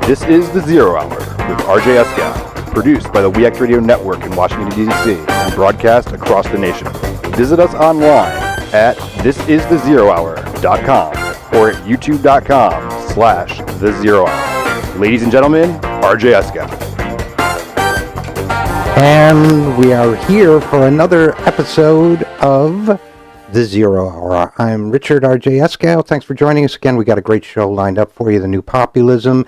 This is The Zero Hour with RJ Eskow, produced by the WeAct Radio Network in Washington, D.C., and broadcast across the nation. Visit us online at thisisthezerohour.com or at youtube.com/thezerohour. Ladies and gentlemen, RJ Eskow. And we are here for another episode of The Zero Hour. I'm Richard RJ Eskow. Thanks for joining us again. We got a great show lined up for you. The new Populism,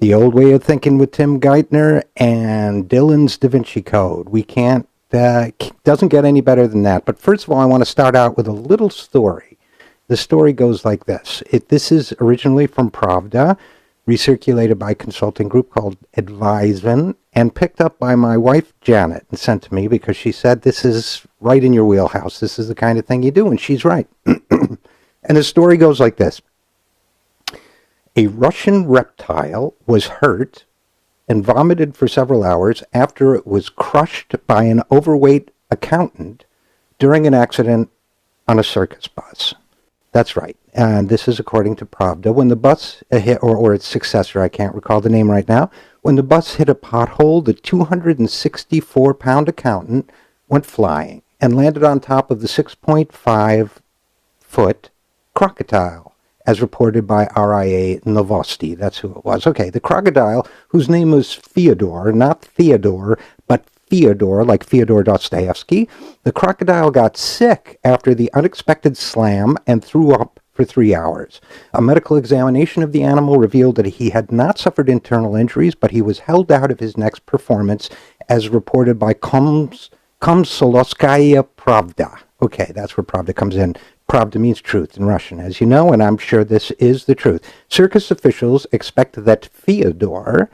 The Old Way of Thinking with Tim Geithner, and Dylan's Da Vinci Code. We doesn't get any better than that. But first of all, I want to start out with a little story. The story goes like this. This is originally from Pravda, recirculated by a consulting group called Advisen, and picked up by my wife, Janet, and sent to me because she said, this is right in your wheelhouse. This is the kind of thing you do, and she's right. And the story goes like this. A Russian reptile was hurt and vomited for several hours after it was crushed by an overweight accountant during an accident on a circus bus. That's right. And this is according to Pravda. When the bus hit, or its successor, I can't recall the name right now, when the bus hit a pothole, the 264-pound accountant went flying and landed on top of the 6.5-foot crocodile, as reported by RIA Novosti. That's who it was. Okay, the crocodile, whose name was Fyodor, not Theodore, but Fyodor, like Fyodor Dostoevsky. The crocodile got sick after the unexpected slam and threw up for 3 hours. A medical examination of the animal revealed that he had not suffered internal injuries, but he was held out of his next performance, as reported by Komsomolskaya Pravda. Okay, that's where Pravda comes in. Pravda means truth in Russian, as you know, and I'm sure this is the truth. Circus officials expect that Fyodor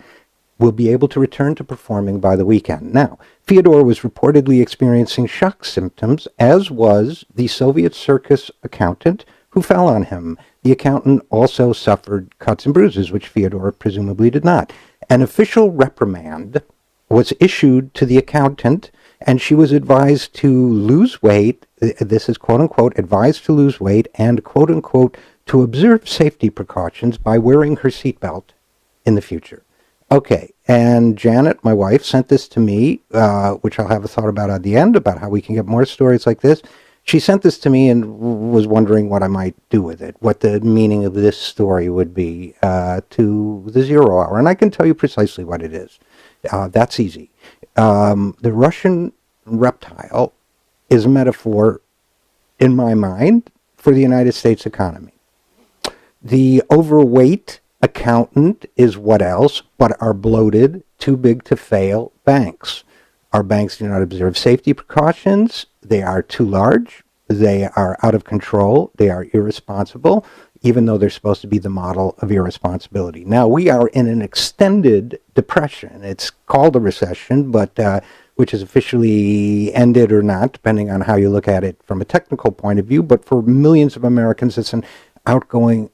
will be able to return to performing by the weekend. Now, Fyodor was reportedly experiencing shock symptoms, as was the Soviet circus accountant who fell on him. The accountant also suffered cuts and bruises, which Fyodor presumably did not. An official reprimand was issued to the accountant, and she was advised to lose weight. This is quote-unquote advised to lose weight and quote-unquote to observe safety precautions by wearing her seatbelt in the future. Okay, and Janet, my wife, sent this to me, which I'll have a thought about at the end, about how we can get more stories like this. She sent this to me and was wondering what I might do with it, what the meaning of this story would be to the Zero Hour. And I can tell you precisely what it is. That's easy. The Russian reptile is a metaphor, in my mind, for the United States economy. The overweight accountant is what else but our bloated, too big to fail banks. Our banks do not observe safety precautions. They are too large. They are out of control. They are irresponsible, even though they're supposed to be the model of irresponsibility. Now, we are in an extended depression. It's called a recession, but which is officially ended or not, depending on how you look at it from a technical point of view. But for millions of Americans, it's an ongoing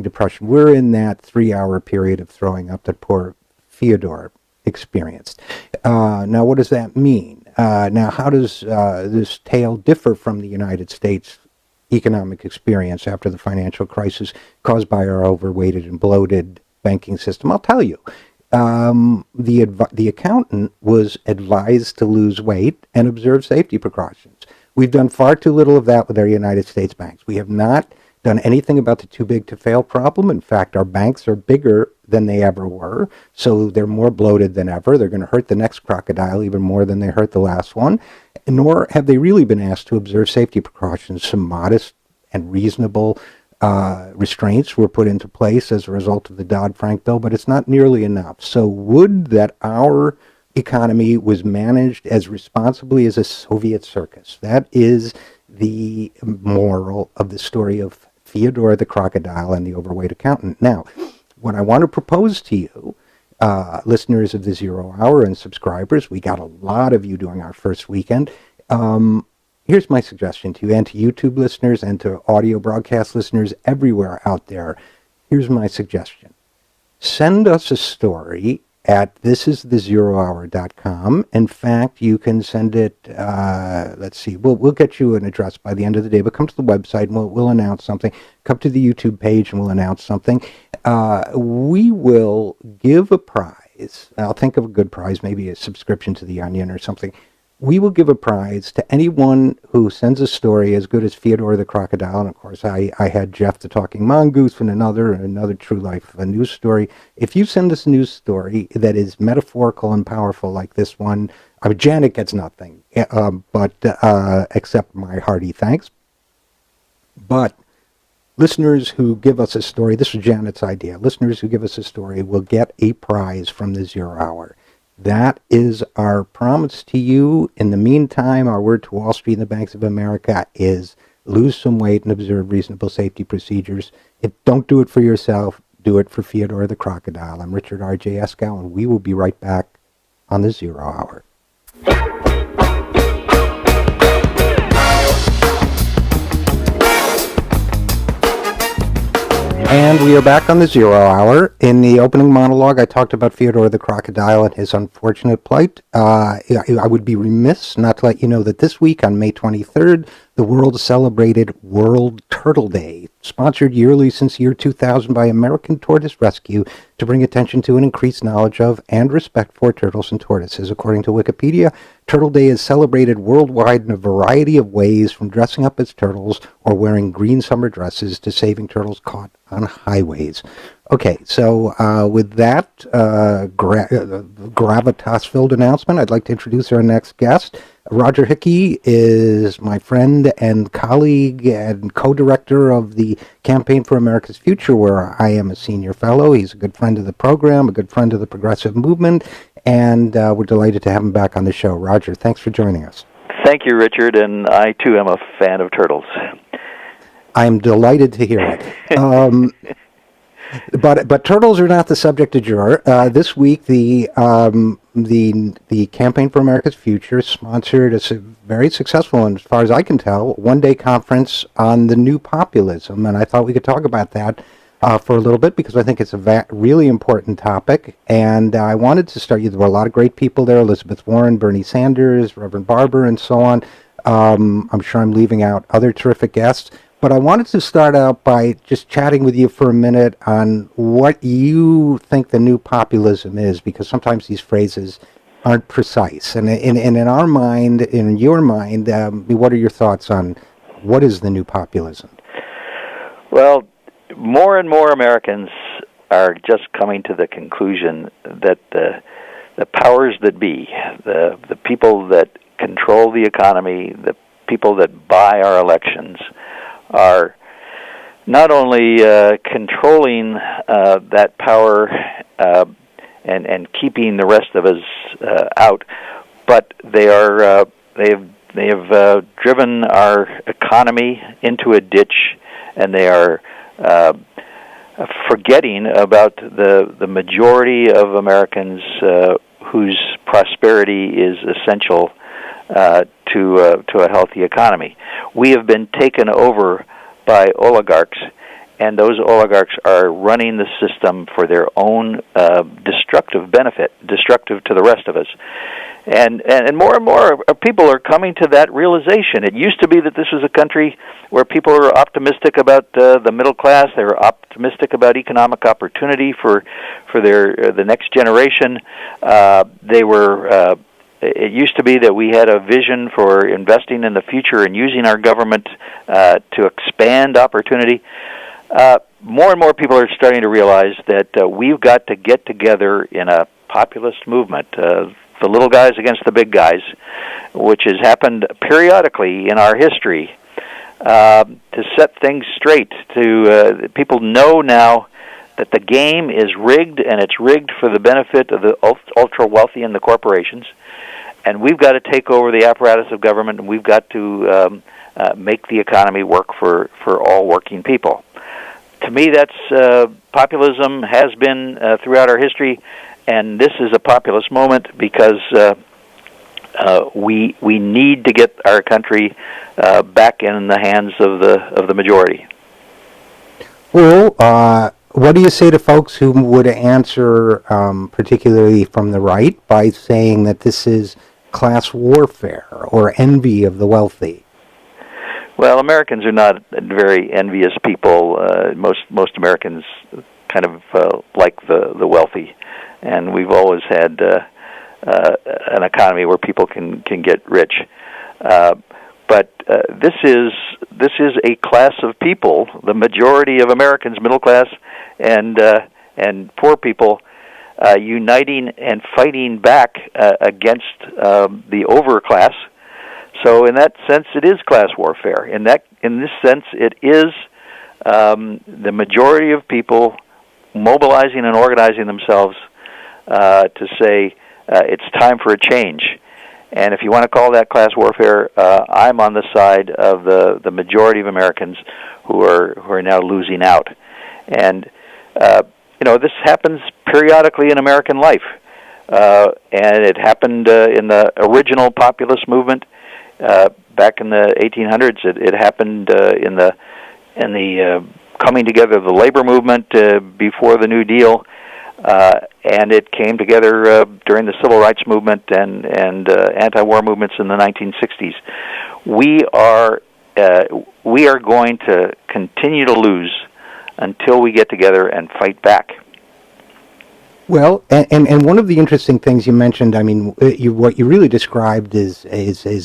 depression. We're in that 3-hour period of throwing up that poor Fyodor experienced. Now, what does that mean? Now, how does this tale differ from the United States economic experience after the financial crisis caused by our overweighted and bloated banking system? I'll tell you. The accountant was advised to lose weight and observe safety precautions. We've done far too little of that with our United States banks. We have not done anything about the too big to fail problem. In fact, our banks are bigger than they ever were, so they're more bloated than ever. They're going to hurt the next crocodile even more than they hurt the last one. Nor have they really been asked to observe safety precautions. Some modest and reasonable restraints were put into place as a result of the Dodd-Frank bill, but it's not nearly enough. So would that our economy was managed as responsibly as a Soviet circus. That is the moral of the story of Fyodor the crocodile and the overweight accountant. Now, what I want to propose to you, listeners of the Zero Hour and subscribers, we got a lot of you during our first weekend. Here's my suggestion to you and to YouTube listeners and to audio broadcast listeners everywhere out there. Here's my suggestion. Send us a story at thisisthezerohour.com. In fact, you can send it, let's see, we'll get you an address by the end of the day, but come to the website and we'll announce something. Come to the YouTube page and we'll announce something. We will give a prize. I'll think of a good prize, maybe a subscription to The Onion or something. We will give a prize to anyone who sends a story as good as Fyodor the Crocodile. And, of course, I had Jeff the Talking Mongoose and another true life news story. If you send us a news story that is metaphorical and powerful like this one, Janet gets nothing, but except my hearty thanks. But listeners who give us a story, this was Janet's idea, listeners who give us a story will get a prize from the Zero Hour. That is our promise to you. In the meantime, our word to Wall Street and the banks of America is lose some weight and observe reasonable safety procedures. Don't do it for yourself. Do it for Fyodor the Crocodile. I'm Richard RJ Eskow, and we will be right back on the Zero Hour. And we are back on the Zero Hour. In the opening monologue, I talked about Fyodor the Crocodile and his unfortunate plight. I would be remiss not to let you know that this week, on May 23rd, the world celebrated World Turtle Day, sponsored yearly since year 2000 by American Tortoise Rescue to bring attention to and increase knowledge of and respect for turtles and tortoises. According to Wikipedia, Turtle Day is celebrated worldwide in a variety of ways, from dressing up as turtles or wearing green summer dresses to saving turtles caught on highways. Okay, so with that gravitas-filled announcement, I'd like to introduce our next guest. Roger Hickey is my friend and colleague and co-director of the Campaign for America's Future, where I am a senior fellow. He's a good friend of the program, a good friend of the progressive movement, and we're delighted to have him back on the show. Roger, thanks for joining us. Thank you, Richard, and I, too, am a fan of turtles. I'm delighted to hear it. But turtles are not the subject du jour. This week, the Campaign for America's Future sponsored a very successful, and as far as I can tell, one-day conference on the new populism, and I thought we could talk about that for a little bit because I think it's a really important topic. And I wanted to start. There were a lot of great people there: Elizabeth Warren, Bernie Sanders, Reverend Barber, and so on. I'm sure I'm leaving out other terrific guests. But I wanted to start out by just chatting with you for a minute on what you think the new populism is, because sometimes these phrases aren't precise. And in our mind, in your mind, what are your thoughts on what is the new populism? Well, more and more Americans are just coming to the conclusion that the powers that be, the people that control the economy, the people that buy our elections, are not only controlling that power and keeping the rest of us out, but they have driven our economy into a ditch, and they are forgetting about the majority of Americans whose prosperity is essential to a healthy economy. We have been taken over by oligarchs, and those oligarchs are running the system for their own destructive benefit, destructive to the rest of us. And more people are coming to that realization. It used to be that this was a country where people were optimistic about the middle class. They were optimistic about economic opportunity for the next generation. It used to be that we had a vision for investing in the future and using our government to expand opportunity. More and more people are starting to realize that we've got to get together in a populist movement, the little guys against the big guys, which has happened periodically in our history, to set things straight. People know now that the game is rigged, and it's rigged for the benefit of the ultra-wealthy and the corporations. And we've got to take over the apparatus of government, and we've got to make the economy work for all working people. To me, that's populism has been throughout our history, and this is a populist moment because we need to get our country back in the hands of the majority. Well, What do you say to folks who would answer, particularly from the right, by saying that this is class warfare or envy of the wealthy? Well, Americans are not very envious people. Most Americans kind of like the wealthy, and we've always had an economy where people can get rich. But this is a class of people, the majority of Americans, middle class and poor people, uniting and fighting back against the overclass. So in that sense, it is class warfare. In this sense, it is the majority of people mobilizing and organizing themselves to say it's time for a change. And if you want to call that class warfare, I'm on the side of the majority of Americans who are now losing out. And this happens periodically in American life, and it happened in the original populist movement back in the 1800s. It happened in the coming together of the labor movement before the New Deal. And it came together during the civil rights movement and anti-war movements in the 1960s. We are going to continue to lose until we get together and fight back. Well, and one of the interesting things you mentioned, I mean, what you really described is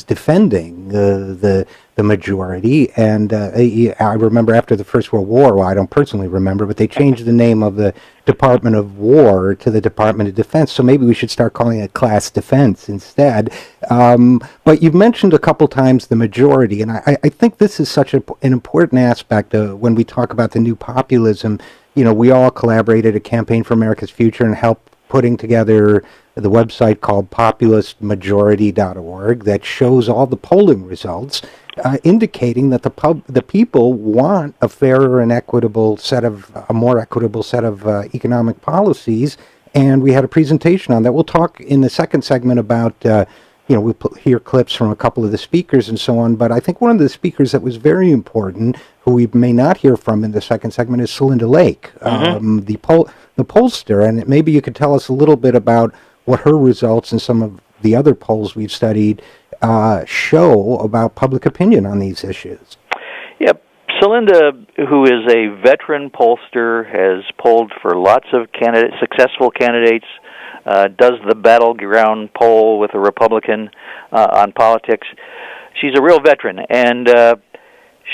defending the majority. And I remember after the First World War, well, I don't personally remember, but they changed the name of the Department of War to the Department of Defense. So maybe we should start calling it class defense instead. But you've mentioned a couple times the majority, and I think this is such an important aspect when we talk about the new populism. We all collaborated at Campaign for America's Future and helped putting together the website called populistmajority.org that shows all the polling results, indicating that the people want a fairer and a more equitable set of economic policies. And we had a presentation on that. We'll talk in the second segment about we'll hear clips from a couple of the speakers and so on, but I think one of the speakers that was very important, who we may not hear from in the second segment, is Celinda Lake, the pollster, and maybe you could tell us a little bit about what her results and some of the other polls we've studied show about public opinion on these issues. Yep. Celinda, who is a veteran pollster, has polled for lots of successful candidates, does the battleground poll with a Republican on politics. She's a real veteran, and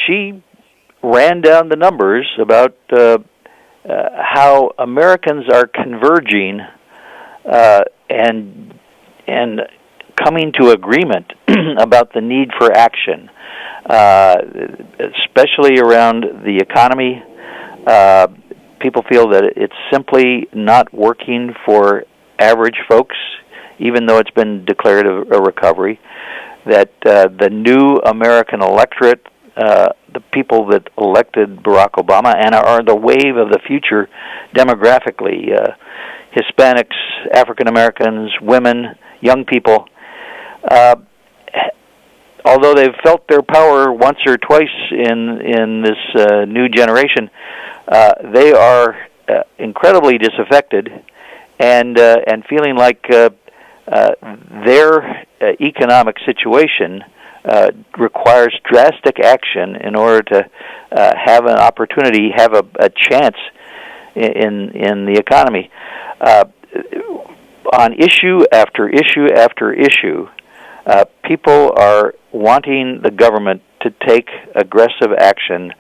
she ran down the numbers about how Americans are converging and coming to agreement about the need for action, especially around the economy. People feel that it's simply not working for average folks, even though it's been declared a recovery, that the new American electorate, the people that elected Barack Obama and are the wave of the future demographically, Hispanics, African Americans, women, young people, although they've felt their power once or twice in this new generation, they are incredibly disaffected and feeling like their economic situation requires drastic action in order to have an opportunity, have a chance in the economy. On issue after issue after issue, people are wanting the government to take aggressive action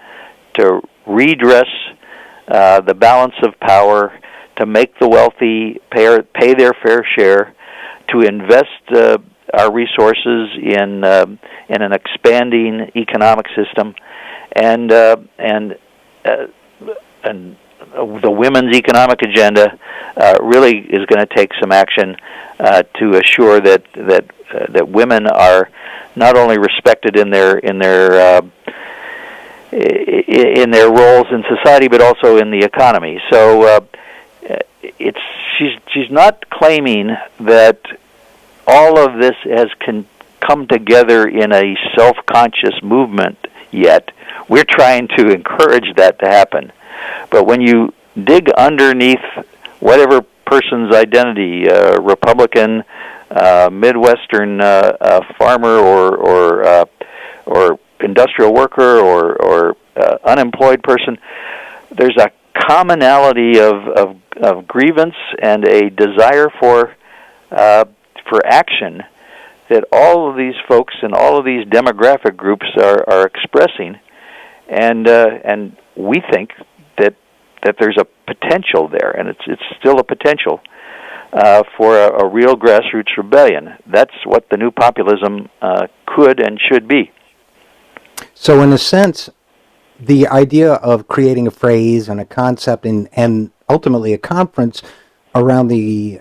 to redress the balance of power, to make the wealthy pay their fair share, to invest our resources in an expanding economic system, and the women's economic agenda really is going to take some action to assure that women are not only respected in their roles in society, but also in the economy. So she's not claiming that all of this has come together in a self-conscious movement yet. We're trying to encourage that to happen. But when you dig underneath whatever person's identity, Republican, Midwestern farmer, or industrial worker, or unemployed person. There's a commonality of grievance and a desire for action that all of these folks and all of these demographic groups are expressing, and we think that there's a potential there, and it's still a potential for a real grassroots rebellion. That's what the new populism could and should be. So in a sense, the idea of creating a phrase and a concept and ultimately a conference around the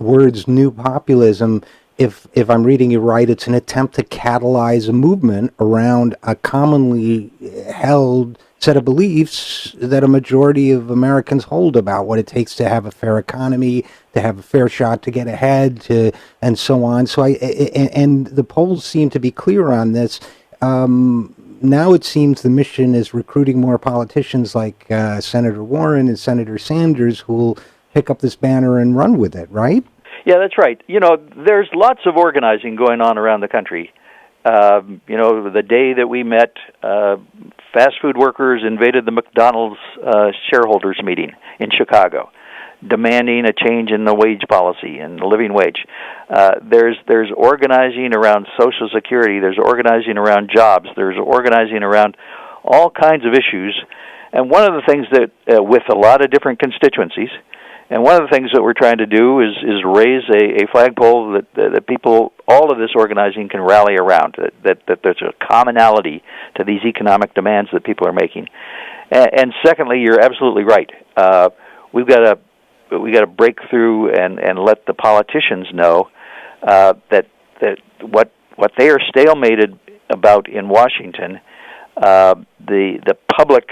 words new populism, if I'm reading you right, it's an attempt to catalyze a movement around a commonly held set of beliefs that a majority of Americans hold about what it takes to have a fair economy, to have a fair shot to get ahead, and so on. So and the polls seem to be clear on this. Now it seems the mission is recruiting more politicians like Senator Warren and Senator Sanders who will pick up this banner and run with it, right? Yeah, that's right. There's lots of organizing going on around the country. The day that we met, fast food workers invaded the McDonald's shareholders meeting in Chicago, demanding a change in the wage policy and the living wage. There's organizing around Social Security. There's organizing around jobs. There's organizing around all kinds of issues. And one of the things that, with a lot of different constituencies, and one of the things that we're trying to do is raise a flagpole that people, all of this organizing can rally around, that there's a commonality to these economic demands that people are making. And secondly, you're absolutely right. We've got to break through and let the politicians know that what they are stalemated about in Washington, the public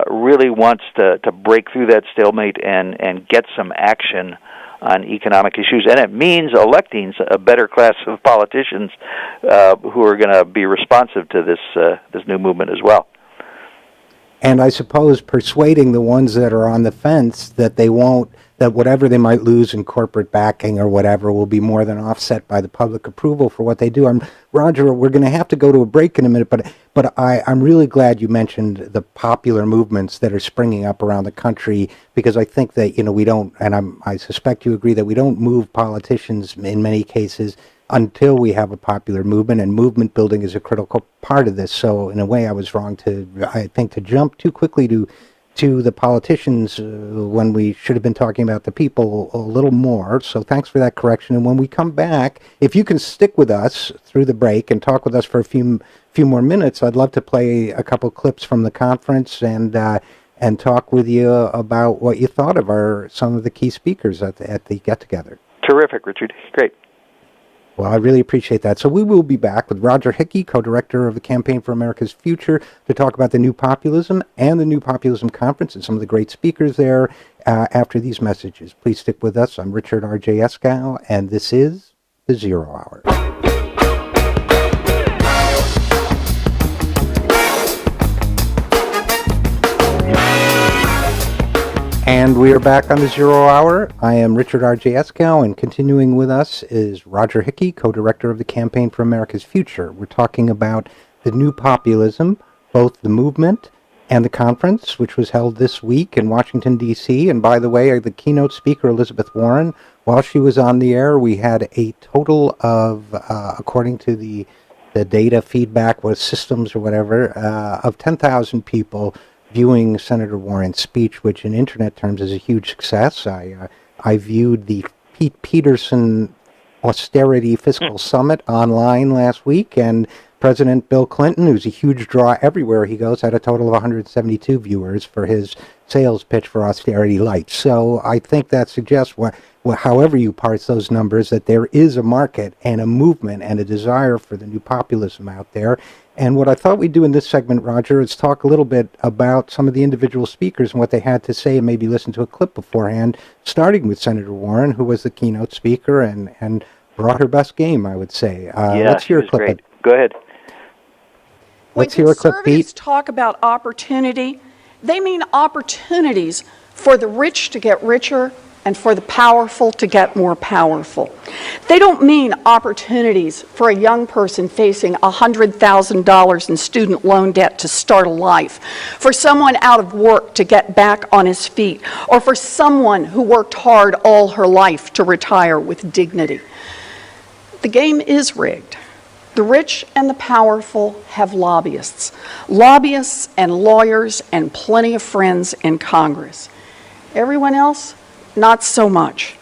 really wants to break through that stalemate and get some action on economic issues, and it means electing a better class of politicians who are going to be responsive to this new movement as well. And I suppose persuading the ones that are on the fence that that whatever they might lose in corporate backing or whatever will be more than offset by the public approval for what they do. Roger, we're going to have to go to a break in a minute, but I'm really glad you mentioned the popular movements that are springing up around the country, because I think that, we don't, and I suspect you agree that we don't move politicians in many cases until we have a popular movement, and movement building is a critical part of this. So in a way, I was wrong to jump too quickly to the politicians when we should have been talking about the people a little more. So thanks for that correction. And when we come back, if you can stick with us through the break and talk with us for a few more minutes, I'd love to play a couple clips from the conference and talk with you about what you thought of some of the key speakers at the get-together. Terrific, Richard. Great. Well, I really appreciate that. So we will be back with Roger Hickey, co-director of the Campaign for America's Future, to talk about the New Populism and the New Populism Conference and some of the great speakers there after these messages. Please stick with us. I'm Richard RJ Eskow, and this is The Zero Hour. And we are back on the Zero Hour. I am Richard RJ Eskow, and continuing with us is Roger Hickey, co-director of the Campaign for America's Future. We're talking about the new populism, both the movement and the conference, which was held this week in Washington, D.C. And by the way, the keynote speaker, Elizabeth Warren, while she was on the air, we had a total of, according to the data feedback, with systems or whatever, of 10,000 people viewing Senator Warren's speech, which in internet terms is a huge success. I viewed the Pete Peterson Austerity Fiscal Summit online last week, and President Bill Clinton, who's a huge draw everywhere he goes, had a total of 172 viewers for his sales pitch for Austerity Light. So I think that suggests, however you parse those numbers, that there is a market and a movement and a desire for the new populism out there. And what I thought we'd do in this segment, Roger, is talk a little bit about some of the individual speakers and what they had to say, and maybe listen to a clip beforehand, starting with Senator Warren, who was the keynote speaker and brought her best game, I would say. Let's hear a clip. Great. Go ahead. Let's hear a clip, Pete. Talk about opportunity. They mean opportunities for the rich to get richer and for the powerful to get more powerful. They don't mean opportunities for a young person facing $100,000 in student loan debt to start a life, for someone out of work to get back on his feet, or for someone who worked hard all her life to retire with dignity. The game is rigged. The rich and the powerful have lobbyists and lawyers and plenty of friends in Congress. Everyone else, not so much.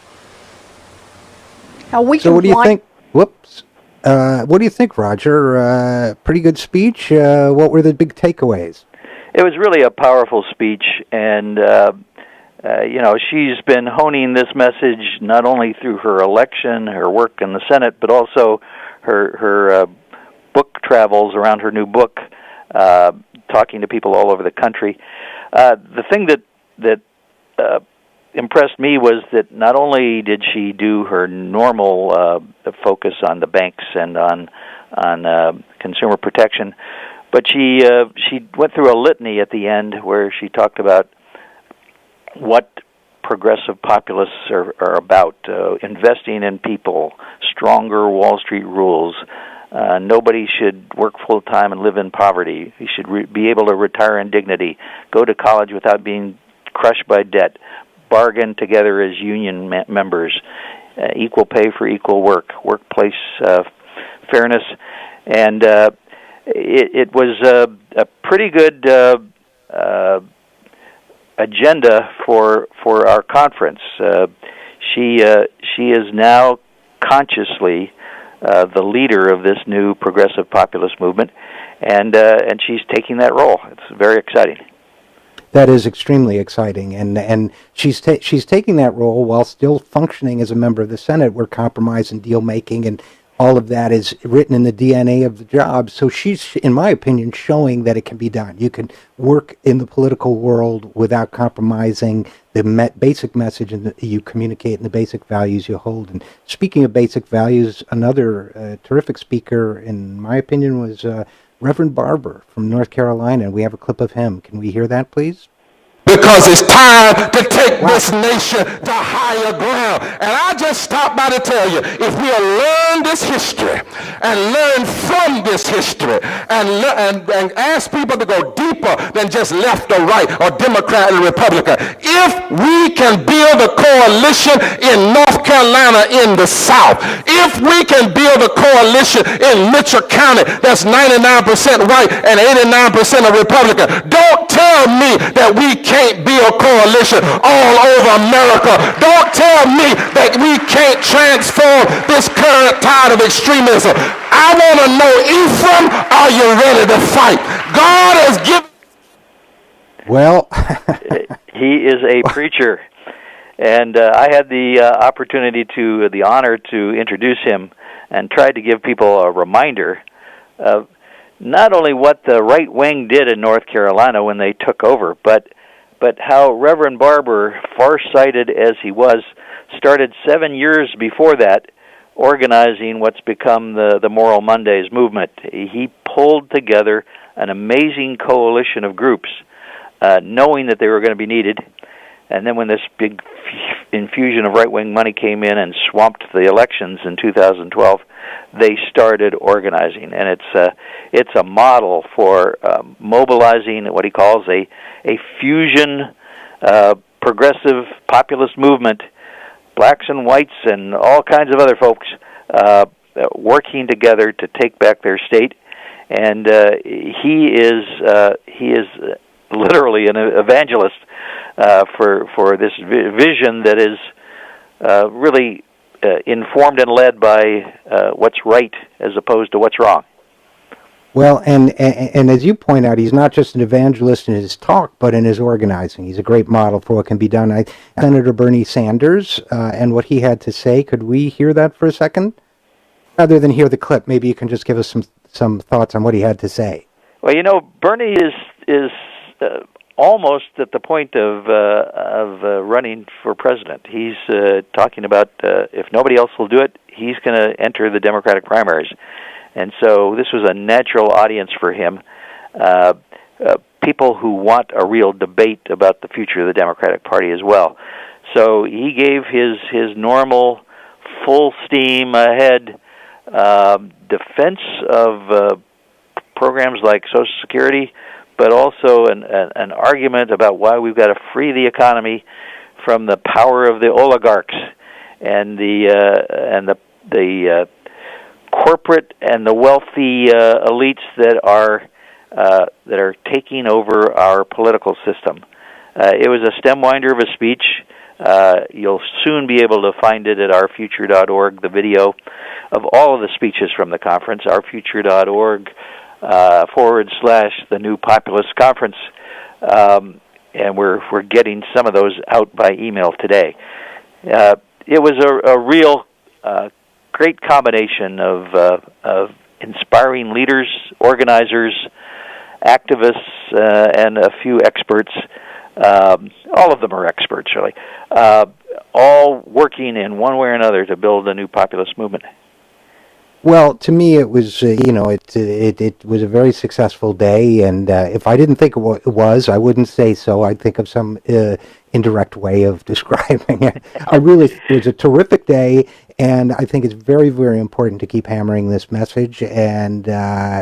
Now so what do you think? Whoops. What do you think, Roger? Pretty good speech. What were the big takeaways? It was really a powerful speech, and she's been honing this message not only through her election, her work in the Senate, but also her book travels around her new book, talking to people all over the country. The thing that impressed me was that not only did she do her normal focus on the banks and on consumer protection, but she went through a litany at the end where she talked about what progressive populists are about, investing in people, stronger Wall Street rules. Nobody should work full-time and live in poverty. You should be able to retire in dignity, go to college without being crushed by debt, bargain together as union members, equal pay for equal work, workplace fairness, and it was a pretty good agenda for our conference. She is now consciously the leader of this new progressive populist movement, and she's taking that role. It's very exciting. That is extremely exciting, and she's taking that role while still functioning as a member of the Senate, where compromise and deal making and all of that is written in the DNA of the job. So she's, in my opinion, showing that it can be done. You can work in the political world without compromising the basic message you communicate and the basic values you hold. And speaking of basic values, another terrific speaker, in my opinion, was Reverend Barber from North Carolina. We have a clip of him. Can we hear that, please? Because it's time to take this nation to higher ground. And I just stopped by to tell you, if we'll learn this history and learn from this history and ask people to go deeper than just left or right or Democrat and Republican, if we can build a coalition in North Carolina in the South, if we can build a coalition in Mitchell County that's 99% white and 89% of Republican, don't tell me that we can't build coalition all over America. Don't tell me that we can't transform this current tide of extremism. I want to know, Ephraim, are you ready to fight? God has given... Well... He is a preacher. And I had the opportunity the honor to introduce him and tried to give people a reminder of not only what the right wing did in North Carolina when they took over, but how Reverend Barber, far-sighted as he was, started 7 years before that organizing what's become the Moral Mondays movement. He pulled together an amazing coalition of groups, knowing that they were going to be needed. And then when this big infusion of right-wing money came in and swamped the elections in 2012, they started organizing. And it's a model for mobilizing what he calls a fusion progressive populist movement, blacks and whites and all kinds of other folks working together to take back their state. And he is literally an evangelist for this vision that is really informed and led by what's right as opposed to what's wrong. Well, and as you point out, he's not just an evangelist in his talk, but in his organizing. He's a great model for what can be done. Senator Bernie Sanders and what he had to say, could we hear that for a second? Rather than hear the clip, maybe you can just give us some thoughts on what he had to say. Well, Bernie is almost at the point of running for president. He's talking about if nobody else will do it, he's going to enter the Democratic primaries. And so this was a natural audience for him. people who want a real debate about the future of the Democratic Party as well. So he gave his normal, full steam ahead defense of programs like Social Security, but also an argument about why we've got to free the economy from the power of the oligarchs and the corporate and the wealthy elites that are taking over our political system. It was a stem winder of a speech. You'll soon be able to find it at ourfuture.org, the video of all of the speeches from the conference, ourfuture.org /the new Populist conference. And we're getting some of those out by email today. It was a real great combination of inspiring leaders, organizers, activists, and a few experts. All of them are experts, really. All working in one way or another to build a new populist movement. Well, to me, it was, it was a very successful day, and if I didn't think it was, I wouldn't say so. I'd think of some indirect way of describing it. It was a terrific day, and I think it's very, very important to keep hammering this message. And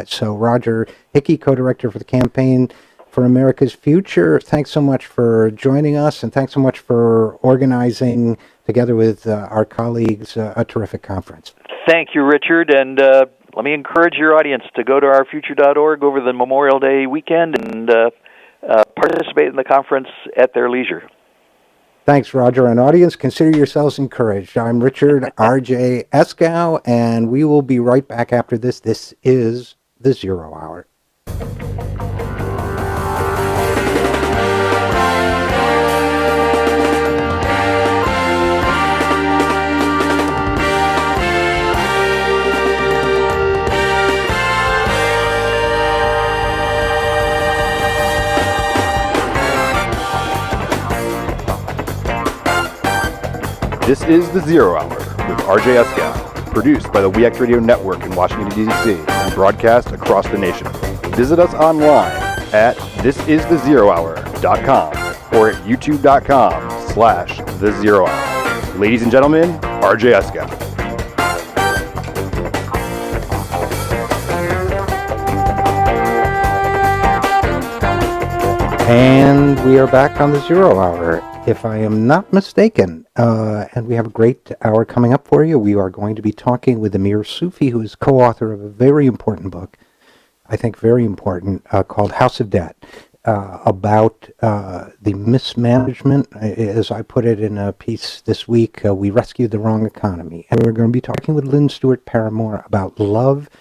so Roger Hickey, co-director for the Campaign for America's Future, thanks so much for joining us, and thanks so much for organizing, together with our colleagues, a terrific conference. Thank you, Richard, and let me encourage your audience to go to ourfuture.org over the Memorial Day weekend and participate in the conference at their leisure. Thanks, Roger. And audience, consider yourselves encouraged. I'm Richard RJ Eskow, and we will be right back after this. This is the Zero Hour. This is The Zero Hour with RJ Eskow, produced by the We Act Radio Network in Washington, D.C., and broadcast across the nation. Visit us online at thisisthezerohour.com or at youtube.com/thezerohour. Ladies and gentlemen, RJ Eskow. And we are back on the Zero Hour, if I am not mistaken. And we have a great hour coming up for you. We are going to be talking with Amir Sufi, who is co-author of a very important book, I think very important, called House of Debt, about the mismanagement, as I put it in a piece this week, we rescued the wrong economy. And we're going to be talking with Lynn, Stuart, Parramore about love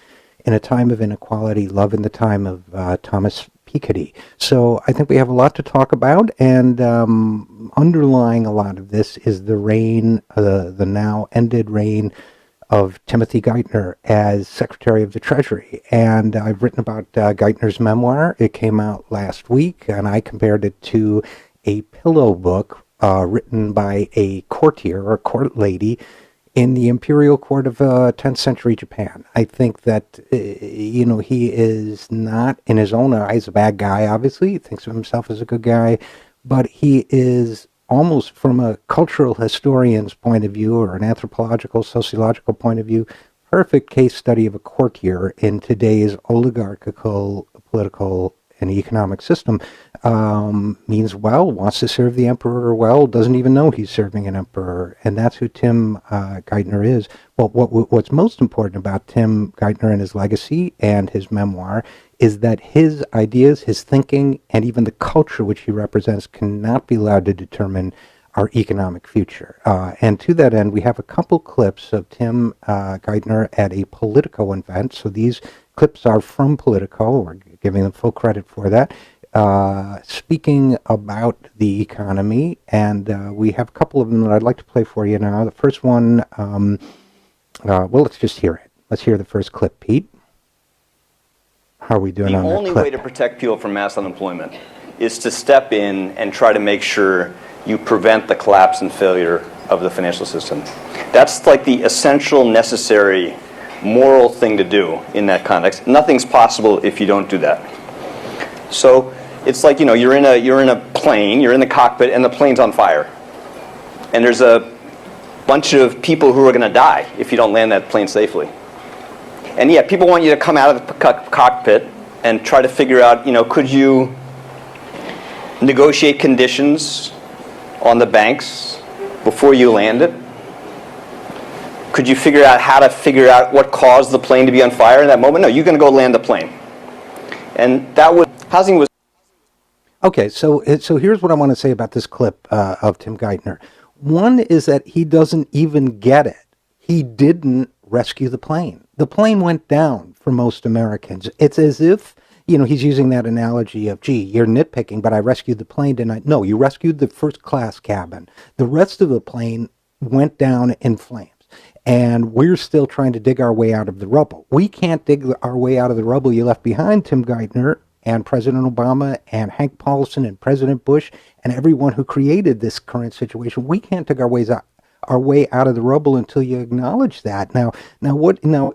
in a time of inequality, love in the time of Thomas Piketty. So I think we have a lot to talk about, and underlying a lot of this is the reign, the now ended reign of Timothy Geithner as Secretary of the Treasury. And I've written about Geithner's memoir. It came out last week, and I compared it to a pillow book written by a courtier or court lady in the imperial court of 10th century Japan. I think that, he is not, in his own eyes, a bad guy, obviously. He thinks of himself as a good guy, but he is almost, from a cultural historian's point of view or an anthropological, sociological point of view, perfect case study of a courtier in today's oligarchical, political, and economic system. Means well, wants to serve the emperor well, doesn't even know he's serving an emperor, and that's who Tim Geithner is. Well, what's most important about Tim Geithner and his legacy and his memoir is that his ideas, his thinking, and even the culture which he represents cannot be allowed to determine our economic future. And to that end, we have a couple clips of Tim Geithner at a Politico event. So these clips are from Politico. We're giving them full credit for that. Speaking about the economy, and we have a couple of them that I'd like to play for you now. The first one, well, let's just hear it. Let's hear the first clip, Pete. How are we doing on that clip? The only way to protect people from mass unemployment is to step in and try to make sure you prevent the collapse and failure of the financial system. That's like the essential, necessary, moral thing to do in that context. Nothing's possible if you don't do that. So It's like, you're in a plane, you're in the cockpit, and the plane's on fire. And there's a bunch of people who are going to die if you don't land that plane safely. And yeah, people want you to come out of the cockpit and try to figure out, could you negotiate conditions on the banks before you land it? Could you figure out how to figure out what caused the plane to be on fire in that moment? No, you're going to go land the plane. And that was, housing was... Okay, so here's what I want to say about this clip of Tim Geithner. One is that he doesn't even get it. He didn't rescue the plane. The plane went down for most Americans. It's as if, he's using that analogy of, gee, you're nitpicking, but I rescued the plane, didn't I? No, you rescued the first class cabin. The rest of the plane went down in flames. And we're still trying to dig our way out of the rubble. We can't dig our way out of the rubble you left behind, Tim Geithner, and President Obama, and Hank Paulson, and President Bush, and everyone who created this current situation. We can't dig our way out of the rubble until you acknowledge that. Now,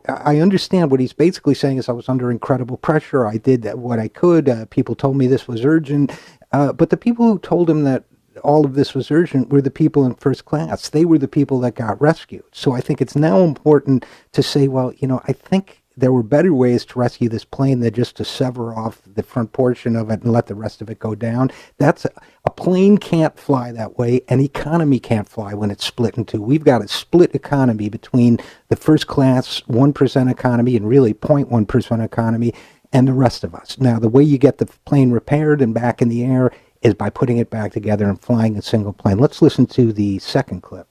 I understand what he's basically saying is I was under incredible pressure. I did what I could. People told me this was urgent. But the people who told him that all of this was urgent were the people in first class. They were the people that got rescued. So I think it's now important to say, well, I think there were better ways to rescue this plane than just to sever off the front portion of it and let the rest of it go down. That's a plane can't fly that way. An economy can't fly when it's split in two. We've got a split economy between the first class 1% economy and really 0.1% economy and the rest of us. Now, the way you get the plane repaired and back in the air is by putting it back together and flying a single plane. Let's listen to the second clip.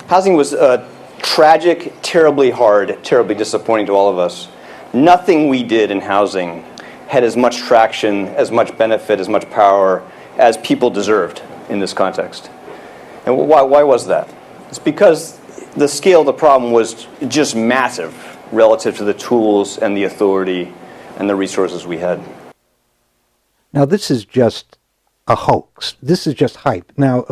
Housing was tragic, terribly hard, terribly disappointing to all of us. Nothing we did in housing had as much traction, as much benefit, as much power as people deserved in this context. And why was that? It's because the scale of the problem was just massive relative to the tools and the authority and the resources we had. Now, this is just a hoax. This is just hype. Now,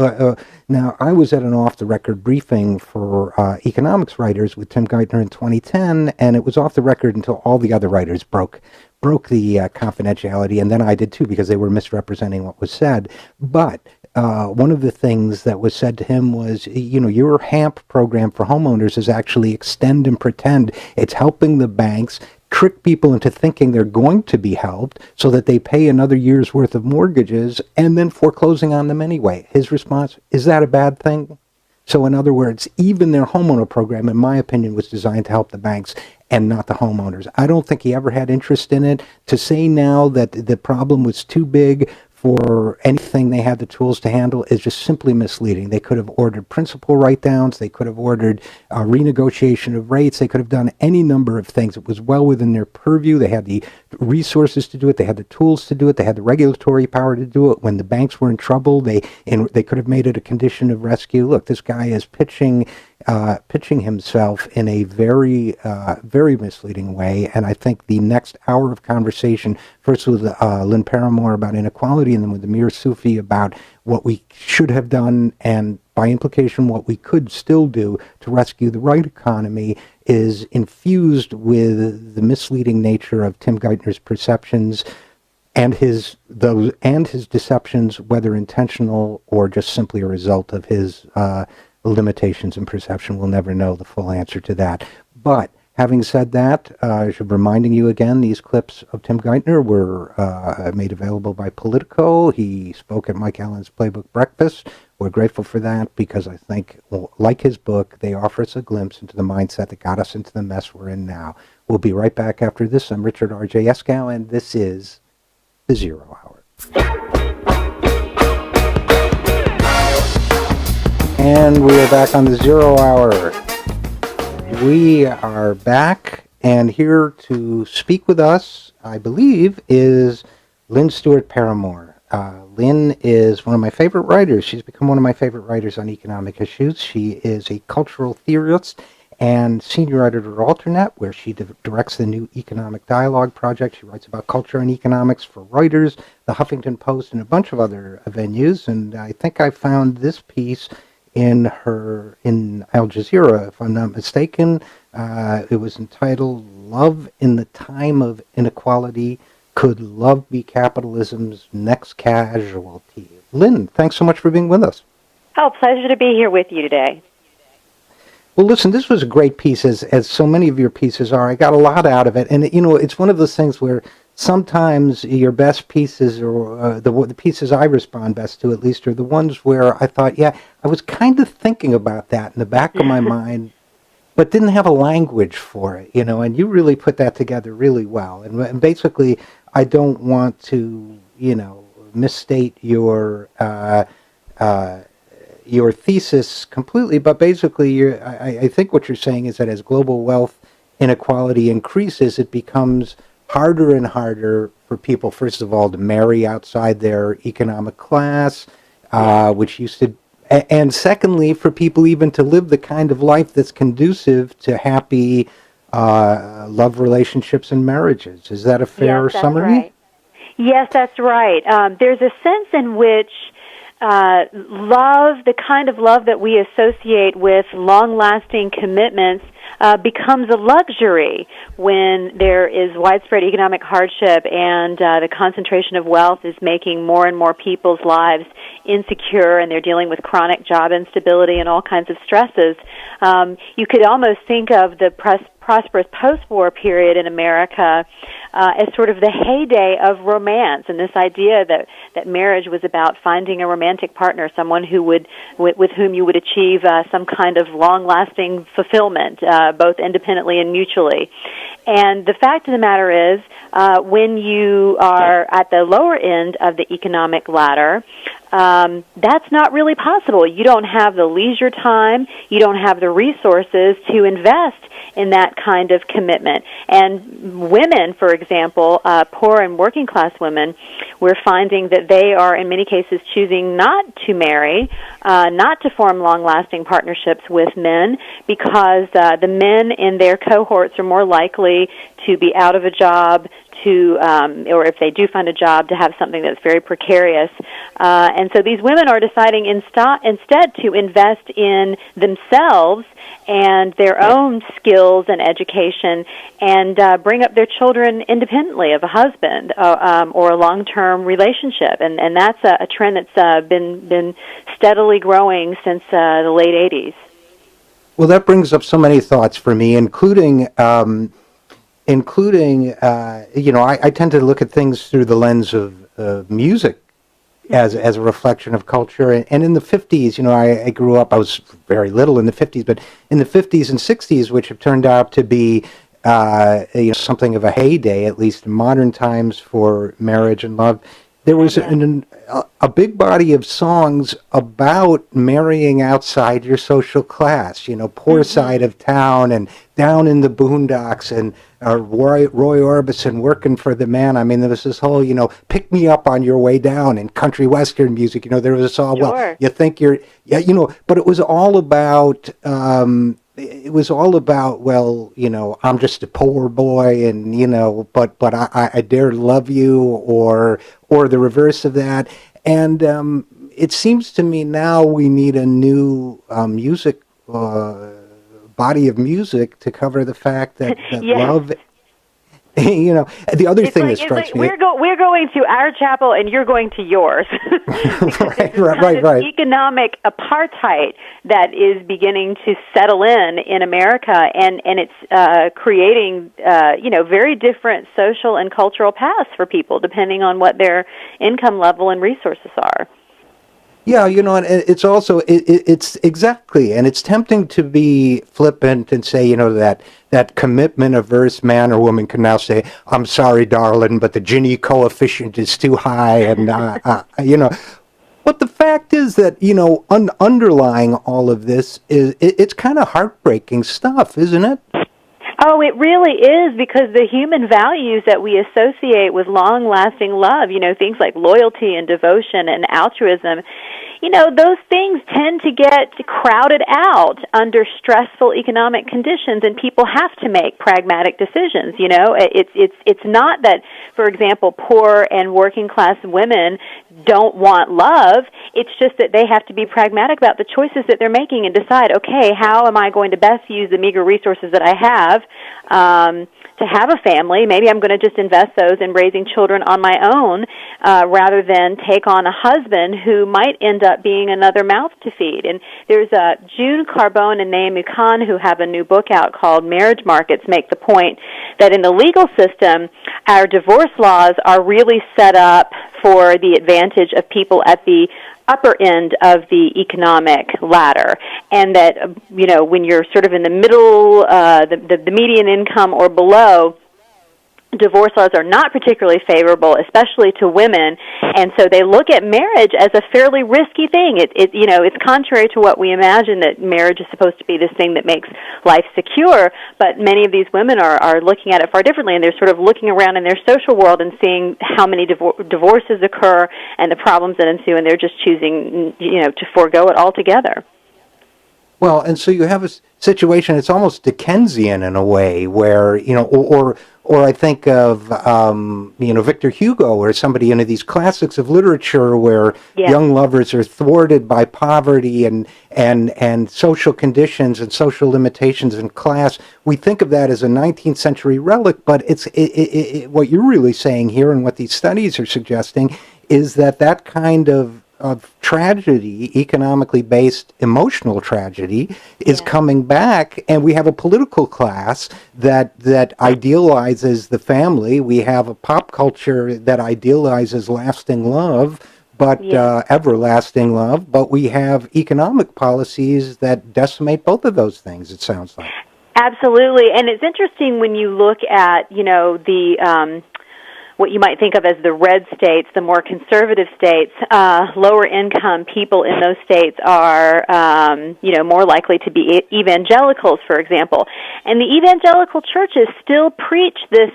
I was at an off-the-record briefing for economics writers with Tim Geithner in 2010, and it was off the record until all the other writers broke the confidentiality, and then I did too because they were misrepresenting what was said. But one of the things that was said to him was, your HAMP program for homeowners is actually extend and pretend. It's helping the banks trick people into thinking they're going to be helped so that they pay another year's worth of mortgages and then foreclosing on them anyway. His response, is that a bad thing? So in other words, even their homeowner program, in my opinion, was designed to help the banks and not the homeowners. I don't think he ever had interest in it. To say now that the problem was too big for anything they had the tools to handle is just simply misleading. They could have ordered principal write-downs. They could have ordered renegotiation of rates. They could have done any number of things. It was well within their purview. They had the resources to do it. They had the tools to do it. They had the regulatory power to do it. When the banks were in trouble, they could have made it a condition of rescue. Look, this guy is pitching himself in a very, very misleading way. And I think the next hour of conversation, first with Lynn Parramore about inequality, and then with Amir Sufi about what we should have done, and by implication, what we could still do to rescue the right economy, is infused with the misleading nature of Tim Geithner's perceptions and his deceptions, whether intentional or just simply a result of his limitations in perception. We'll never know the full answer to that. But having said that, reminding you again, these clips of Tim Geithner were made available by Politico. He spoke at Mike Allen's Playbook Breakfast. We're grateful for that because I think, like his book, they offer us a glimpse into the mindset that got us into the mess we're in now. We'll be right back after this. I'm Richard RJ Eskow, and this is The Zero Hour. And we are back on The Zero Hour. We are back, and here to speak with us, I believe, is Lynn Stuart Parramore. Lynn is one of my favorite writers. She's become one of my favorite writers on economic issues. She is a cultural theorist and senior editor at Alternet, where she directs the new Economic Dialogue Project. She writes about culture and economics for Reuters, the Huffington Post, and a bunch of other venues. And I think I found this piece in Al Jazeera, if I'm not mistaken. It was entitled "Love in the Time of Inequality: Could love be capitalism's next casualty? Lynn, thanks so much for being with us. Oh, pleasure to be here with you today. Well, listen, this was a great piece, as so many of your pieces are. I got a lot out of it. And, it's one of those things where sometimes your best pieces, or the pieces I respond best to, at least, are the ones where I thought, yeah, I was kind of thinking about that in the back of my mind, but didn't have a language for it, and you really put that together really well. And basically, I don't want to, misstate your thesis completely, but basically, I think what you're saying is that as global wealth inequality increases, it becomes harder and harder for people, first of all, to marry outside their economic class, which used to, and secondly, for people even to live the kind of life that's conducive to happy love relationships and marriages. Is that a fair summary? Right. Yes, that's right. There's a sense in which love, the kind of love that we associate with long-lasting commitments, becomes a luxury when there is widespread economic hardship and the concentration of wealth is making more and more people's lives insecure, and they're dealing with chronic job instability and all kinds of stresses. You could almost think of the prosperous post-war period in America as sort of the heyday of romance, and this idea that marriage was about finding a romantic partner, someone who would with whom you would achieve some kind of long-lasting fulfillment, both independently and mutually. And the fact of the matter is, when you are at the lower end of the economic ladder, that's not really possible. You don't have the leisure time, you don't have the resources to invest in that kind of commitment. And women, for example, poor and working class women, we're finding that they are in many cases choosing not to marry, not to form long-lasting partnerships with men, because the men in their cohorts are more likely to be out of a job, or if they do find a job, to have something that's very precarious. And so these women are deciding instead to invest in themselves and their own skills and education, and bring up their children independently of a husband or a long-term relationship. And that's a trend that's been steadily growing since the late 80s. Well, that brings up so many thoughts for me, including I tend to look at things through the lens of music as a reflection of culture. And in the 50s, I grew up, I was very little in the 50s, but in the 50s and 60s, which have turned out to be something of a heyday, at least in modern times, for marriage and love, there was a big body of songs about marrying outside your social class, poor side of town and down in the boondocks, and Roy Orbison working for the man. I mean, there was this whole, pick me up on your way down in country western music. There was this all, well, you think you're, but it was all about, well, I'm just a poor boy, and, but I dare love you, or the reverse of that. And it seems to me now we need a new music body of music to cover the fact that love. The other thing that strikes me, we're going to our chapel and you're going to yours. right. Economic apartheid that is beginning to settle in America, and it's creating very different social and cultural paths for people depending on what their income level and resources are. Yeah, and it's also, it's exactly, and it's tempting to be flippant and say, that commitment-averse man or woman can now say, I'm sorry, darling, but the Gini coefficient is too high, and, But the fact is that, underlying all of this it's kind of heartbreaking stuff, isn't it? Oh, it really is, because the human values that we associate with long-lasting love, things like loyalty and devotion and altruism, those things tend to get crowded out under stressful economic conditions, and people have to make pragmatic decisions. It's not that, for example, poor and working class women don't want love. It's just that they have to be pragmatic about the choices that they're making and decide, okay, how am I going to best use the meager resources that I have to have a family? Maybe I'm going to just invest those in raising children on my own rather than take on a husband who might end up being another mouth to feed. And there's June Carbone and Naomi Khan, who have a new book out called Marriage Markets, make the point that in the legal system, our divorce laws are really set up for the advantage of people at the upper end of the economic ladder, and that when you're sort of in the middle, the median income or below, divorce laws are not particularly favorable, especially to women, and so they look at marriage as a fairly risky thing. It's contrary to what we imagine, that marriage is supposed to be this thing that makes life secure, but many of these women are looking at it far differently, and they're sort of looking around in their social world and seeing how many divorces occur and the problems that ensue, and they're just choosing, to forego it altogether. Well, and so you have a situation, it's almost Dickensian in a way, where, or I think of, Victor Hugo or somebody, these classics of literature where young lovers are thwarted by poverty and social conditions and social limitations and class. We think of that as a 19th century relic, but what you're really saying here and what these studies are suggesting is that kind of tragedy, economically based emotional tragedy, is coming back, and we have a political class that idealizes the family. We have a pop culture that idealizes lasting love, but everlasting love, but we have economic policies that decimate both of those things, it sounds like. Absolutely, and it's interesting when you look at, what you might think of as the red states, the more conservative states. Lower income people in those states are, more likely to be evangelicals, for example. And the evangelical churches still preach this,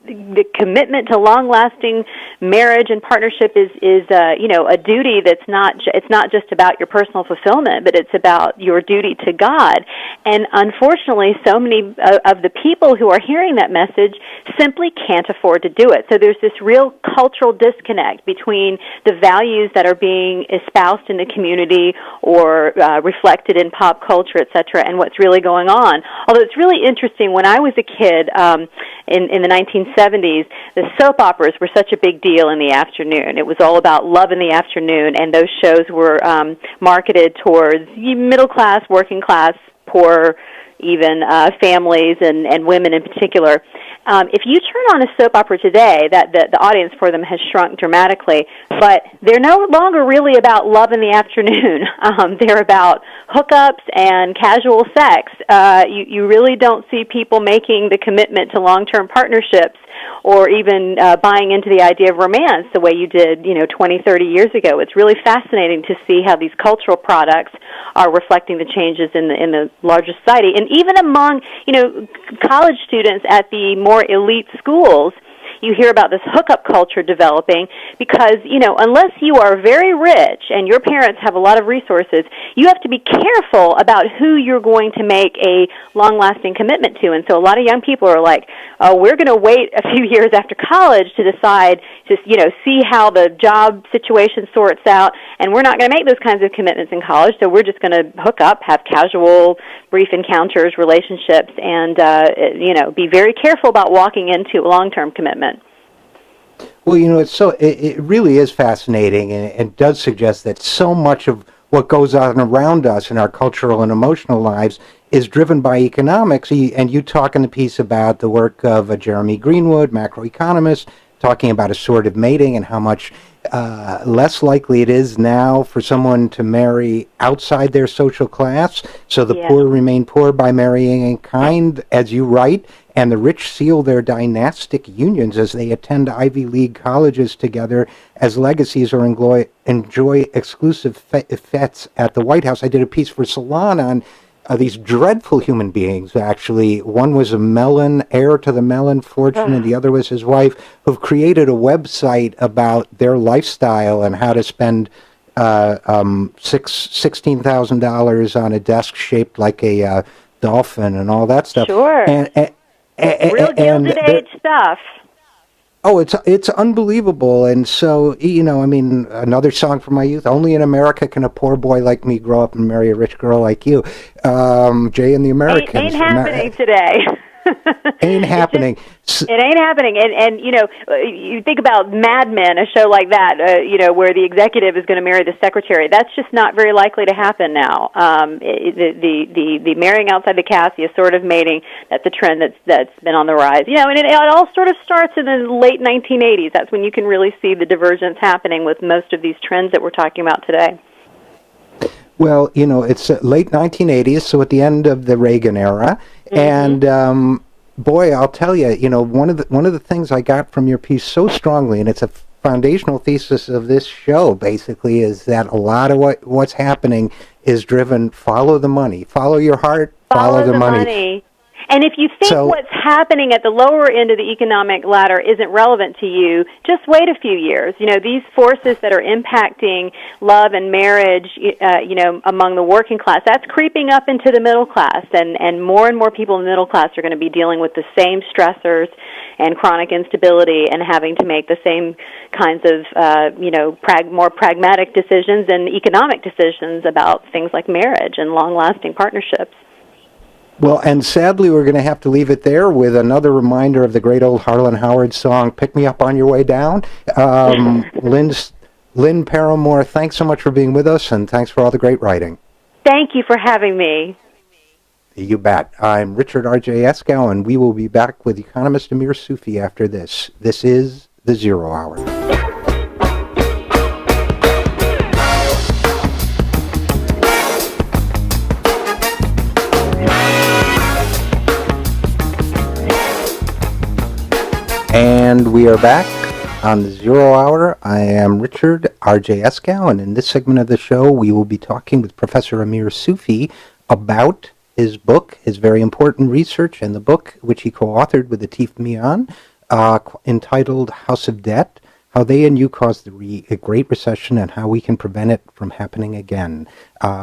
the commitment to long-lasting marriage and partnership is a duty that's it's not just about your personal fulfillment, but it's about your duty to God. And unfortunately, so many of the people who are hearing that message simply can't afford to do it. So there's this real cultural disconnect between the values that are being espoused in the community or reflected in pop culture, et cetera, and what's really going on. Although it's really interesting, when I was a kid in the 1970s, the soap operas were such a big deal in the afternoon. It was all about love in the afternoon, and those shows were marketed towards middle class, working class, poor, even families and women in particular. If you turn on a soap opera today, that the audience for them has shrunk dramatically, but they're no longer really about love in the afternoon. They're about hookups and casual sex. You really don't see people making the commitment to long-term partnerships or even buying into the idea of romance the way you did, 20, 30 years ago. It's really fascinating to see how these cultural products are reflecting the changes in the larger society. And even among, college students at the more elite schools, you hear about this hookup culture developing because, unless you are very rich and your parents have a lot of resources, you have to be careful about who you're going to make a long-lasting commitment to. And so a lot of young people are like, oh, we're going to wait a few years after college to decide to, see how the job situation sorts out, and we're not going to make those kinds of commitments in college, so we're just going to hook up, have casual, brief encounters, relationships, and, be very careful about walking into a long-term commitment. Well, it really is fascinating, and does suggest that so much of what goes on around us in our cultural and emotional lives is driven by economics. And you talk in the piece about the work of Jeremy Greenwood, macroeconomist, talking about assorted mating and how much less likely it is now for someone to marry outside their social class. So the poor remain poor by marrying in kind, as you write, and the rich seal their dynastic unions as they attend Ivy League colleges together as legacies or enjoy exclusive fetes at the White House. I did a piece for Salon on these dreadful human beings, actually. One was a heir to the Mellon fortune, and the other was his wife, who've created a website about their lifestyle and how to spend $16,000 on a desk shaped like a dolphin and all that stuff. Sure. Real Gilded Age stuff. Oh, it's unbelievable. And so, you know, I mean, another song from my youth, only in America can a poor boy like me grow up and marry a rich girl like you. Jay and the Americans. Ain't happening today. Ain't happening. It ain't happening. And you know, you think about Mad Men, a show like that, you know, where the executive is going to marry the secretary. That's just not very likely to happen now. The marrying outside the cast, the assortative mating, that's a trend that's been on the rise. You know, and it all sort of starts in the late 1980s. That's when you can really see the divergence happening with most of these trends that we're talking about today. Well, you know, it's late 1980s, so at the end of the Reagan era, and boy, I'll tell you, you know, one of the things I got from your piece so strongly, and it's a foundational thesis of this show, basically, is that a lot of what's happening is driven. Follow the money, follow your heart, follow the money. And if you think what's happening at the lower end of the economic ladder isn't relevant to you, just wait a few years. You know, these forces that are impacting love and marriage, you know, among the working class, that's creeping up into the middle class. And more people in the middle class are going to be dealing with the same stressors and chronic instability and having to make the same kinds of, you know, more pragmatic decisions and economic decisions about things like marriage and long-lasting partnerships. Well, and sadly, we're going to have to leave it there with another reminder of the great old Harlan Howard song, Pick Me Up on Your Way Down. Lynn Parramore, thanks so much for being with us, and thanks for all the great writing. Thank you for having me. You bet. I'm Richard RJ Eskow, and we will be back with economist Amir Sufi after this. This is The Zero Hour. And we are back on the Zero Hour. I am Richard RJ Eskow, and in this segment of the show, we will be talking with Professor Amir Sufi about his book, his very important research, and the book which he co-authored with Atif Mian, entitled House of Debt, How They and You Caused the Great Recession and How We Can Prevent It from Happening Again.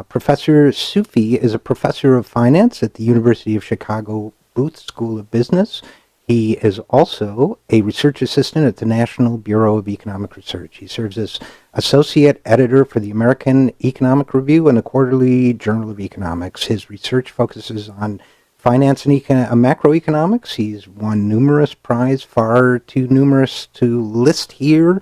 Professor Sufi is a professor of finance at the University of Chicago Booth School of Business. He is also a research assistant at the National Bureau of Economic Research. He serves as associate editor for the American Economic Review and the Quarterly Journal of Economics. His research focuses on finance and macroeconomics. He's won numerous prizes, far too numerous to list here.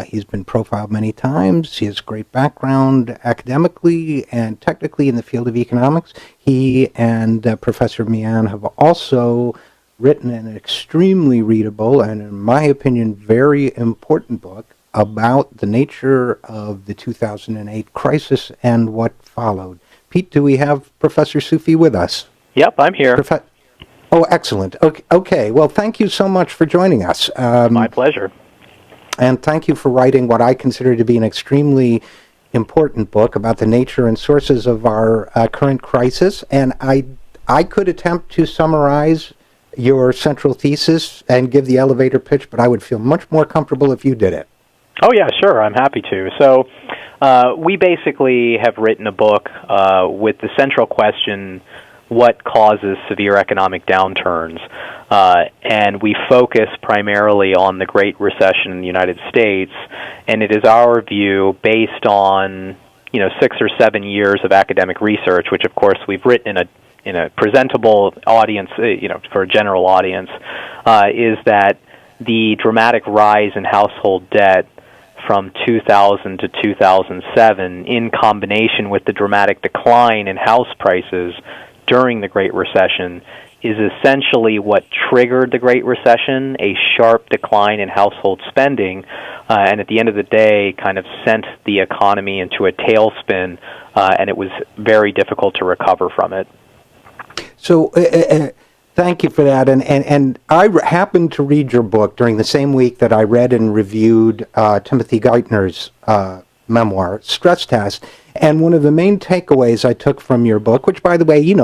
He's been profiled many times. He has great background academically and technically in the field of economics. He and Professor Mian have also written an extremely readable and, in my opinion, very important book about the nature of the 2008 crisis and what followed. Pete, do we have Professor Sufi with us? Yep, I'm here. Oh, excellent. Okay. Well, thank you so much for joining us. My pleasure. And thank you for writing what I consider to be an extremely important book about the nature and sources of our current crisis. And I could attempt to summarize your central thesis and give the elevator pitch, but I would feel much more comfortable if you did it. Oh, yeah, sure. I'm happy to. So we basically have written a book with the central question, what causes severe economic downturns? And we focus primarily on the Great Recession in the United States, and it is our view based on 6 or 7 years of academic research, which, of course, we've written in a presentable audience, for a general audience, is that the dramatic rise in household debt from 2000 to 2007, in combination with the dramatic decline in house prices during the Great Recession, is essentially what triggered the Great Recession, a sharp decline in household spending, and at the end of the day kind of sent the economy into a tailspin, and it was very difficult to recover from it. So thank you for that. And I happened to read your book during the same week that I read and reviewed Timothy Geithner's memoir, Stress Test. And one of the main takeaways I took from your book, which, by the way,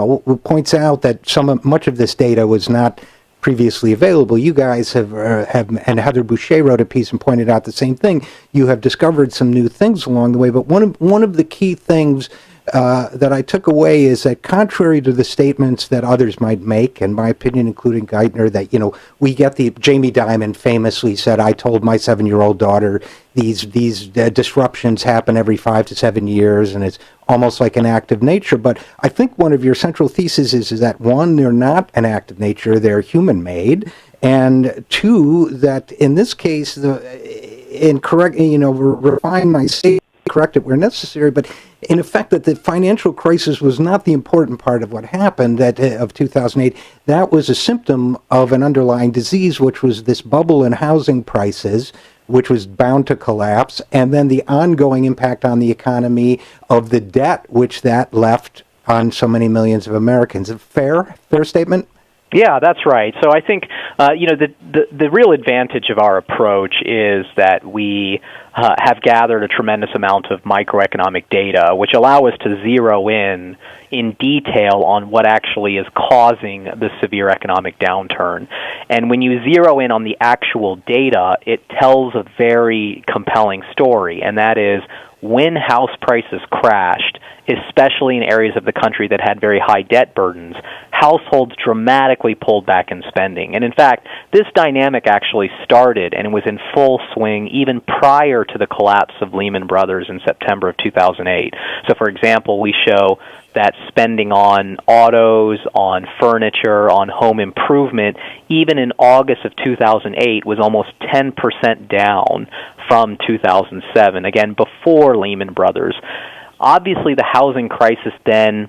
points out that much of this data was not previously available. You guys have and Heather Boucher wrote a piece and pointed out the same thing. You have discovered some new things along the way. But one of the key things that I took away is that contrary to the statements that others might make, in my opinion, including Geithner, that, we get Jamie Dimon famously said, I told my 7-year-old daughter these disruptions happen every 5 to 7 years, and it's almost like an act of nature. But I think one of your central theses is that, one, they're not an act of nature, they're human-made, and two, that in this case, refine my statement, correct it where necessary, but in effect that the financial crisis was not the important part of what happened of 2008. That was a symptom of an underlying disease, which was this bubble in housing prices, which was bound to collapse, and then the ongoing impact on the economy of the debt which that left on so many millions of Americans. A fair statement? Yeah, that's right. So I think the real advantage of our approach is that we have gathered a tremendous amount of microeconomic data, which allow us to zero in detail on what actually is causing the severe economic downturn. And when you zero in on the actual data, it tells a very compelling story, and that is when house prices crashed, especially in areas of the country that had very high debt burdens, households dramatically pulled back in spending. And in fact, this dynamic actually started and was in full swing even prior to the collapse of Lehman Brothers in September of 2008. So for example, we show that spending on autos, on furniture, on home improvement, even in August of 2008 was almost 10% down from 2007, again, before Lehman Brothers. Obviously, the housing crisis then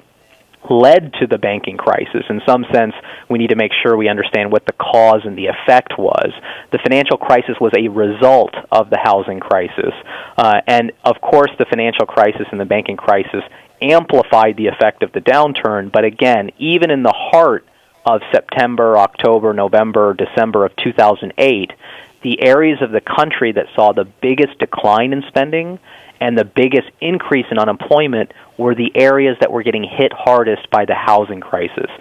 led to the banking crisis. In some sense, we need to make sure we understand what the cause and the effect was. The financial crisis was a result of the housing crisis. And, of course, the financial crisis and the banking crisis amplified the effect of the downturn. But, again, even in the heart of September, October, November, December of 2008, the areas of the country that saw the biggest decline in spending and the biggest increase in unemployment were the areas that were getting hit hardest by the housing crisis.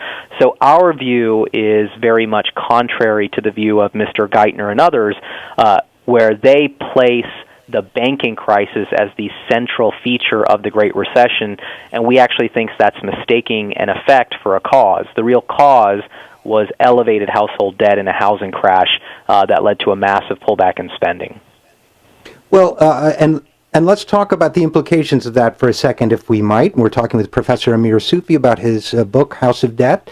So our view is very much contrary to the view of Mr. Geithner and others, where they place the banking crisis as the central feature of the Great Recession, and we actually think that's mistaking an effect for a cause. The real cause was elevated household debt and a housing crash that led to a massive pullback in spending. Well, and let's talk about the implications of that for a second, if we might. We're talking with Professor Amir Sufi about his book, House of Debt.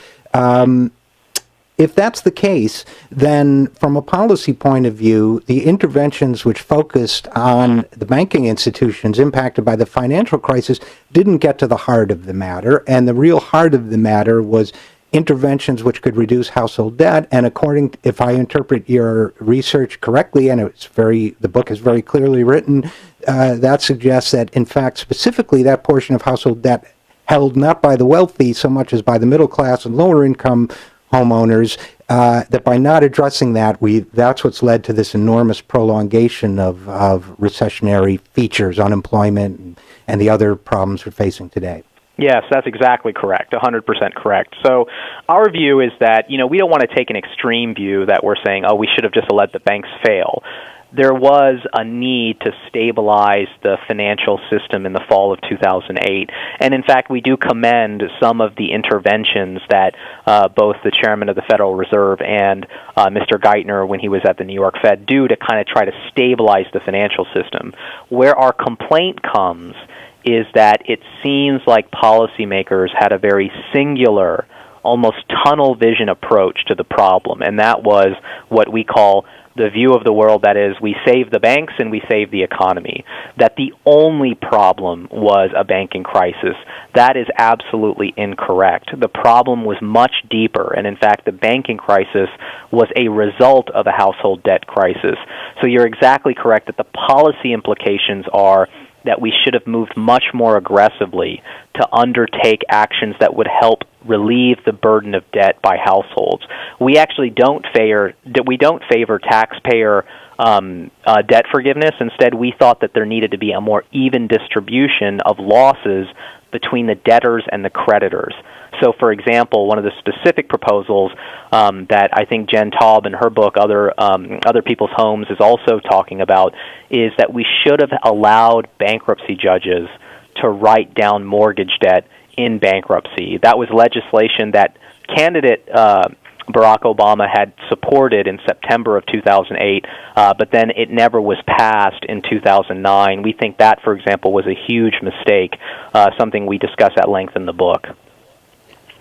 If that's the case, then from a policy point of view, the interventions which focused on the banking institutions impacted by the financial crisis didn't get to the heart of the matter, and the real heart of the matter was interventions which could reduce household debt. And according, if I interpret your research correctly, and the book is very clearly written, that suggests that, in fact, specifically that portion of household debt held not by the wealthy so much as by the middle class and lower income homeowners, that by not addressing that, that's what's led to this enormous prolongation of recessionary features, unemployment, and the other problems we're facing today. Yes, that's exactly correct, 100% correct. So our view is that, we don't want to take an extreme view that we're saying, we should have just let the banks fail. There was a need to stabilize the financial system in the fall of 2008. And in fact, we do commend some of the interventions that both the chairman of the Federal Reserve and Mr. Geithner, when he was at the New York Fed, do to kind of try to stabilize the financial system. Where our complaint comes is that it seems like policymakers had a very singular, almost tunnel vision approach to the problem, and that was what we call the view of the world that is, we save the banks and we save the economy. That the only problem was a banking crisis. That is absolutely incorrect. The problem was much deeper, and in fact, the banking crisis was a result of a household debt crisis. So you're exactly correct that the policy implications are that we should have moved much more aggressively to undertake actions that would help relieve the burden of debt by households. We actually don't favor taxpayer debt forgiveness. Instead, we thought that there needed to be a more even distribution of losses between the debtors and the creditors. So, for example, one of the specific proposals that I think Jen Taub in her book, Other People's Homes, is also talking about is that we should have allowed bankruptcy judges to write down mortgage debt in bankruptcy. That was legislation that candidate Barack Obama had supported in September of 2008, but then it never was passed in 2009. We think that, for example, was a huge mistake, something we discuss at length in the book.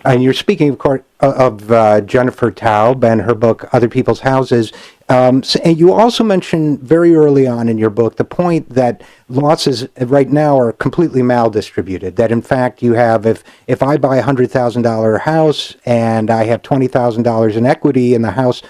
And you're speaking, of course, of Jennifer Taub and her book, Other People's Houses. And you also mentioned very early on in your book the point that losses right now are completely maldistributed. That, in fact, you have, if I buy a $100,000 house and I have $20,000 in equity and the house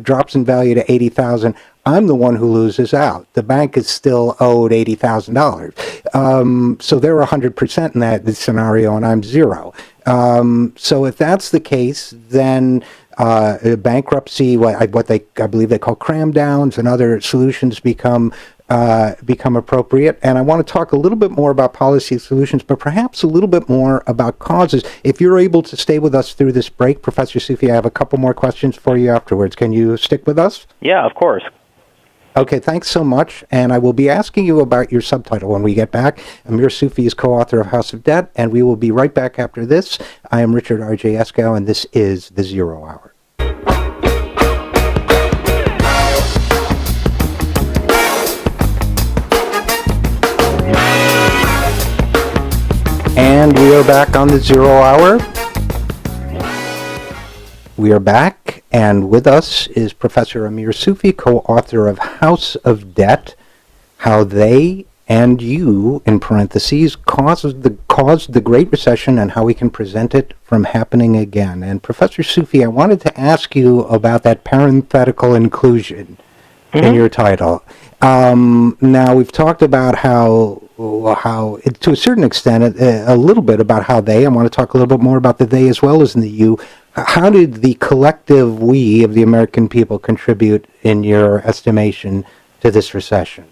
drops in value to $80,000, I'm the one who loses out. The bank is still owed $80,000. So they're 100% in that scenario, and I'm zero. So if that's the case, then bankruptcy, I believe they call cram downs, and other solutions become appropriate. And I want to talk a little bit more about policy solutions, but perhaps a little bit more about causes. If you're able to stay with us through this break, Professor Sufi, I have a couple more questions for you afterwards. Can you stick with us? Yeah, of course. Okay, thanks so much. And I will be asking you about your subtitle when we get back. Amir Sufi is co-author of House of Debt, and we will be right back after this. I am Richard RJ Eskow, and this is The Zero Hour. And we are back on The Zero Hour. We are back, and with us is Professor Amir Sufi, co-author of House of Debt, How They and You, in parentheses, caused the Great Recession and How We Can Prevent It from Happening Again. And Professor Sufi, I wanted to ask you about that parenthetical inclusion in your title. Now, we've talked about how to a certain extent, a little bit about how they, I want to talk a little bit more about the they as well as in the you. How did the collective we of the American people contribute, in your estimation, to this recession?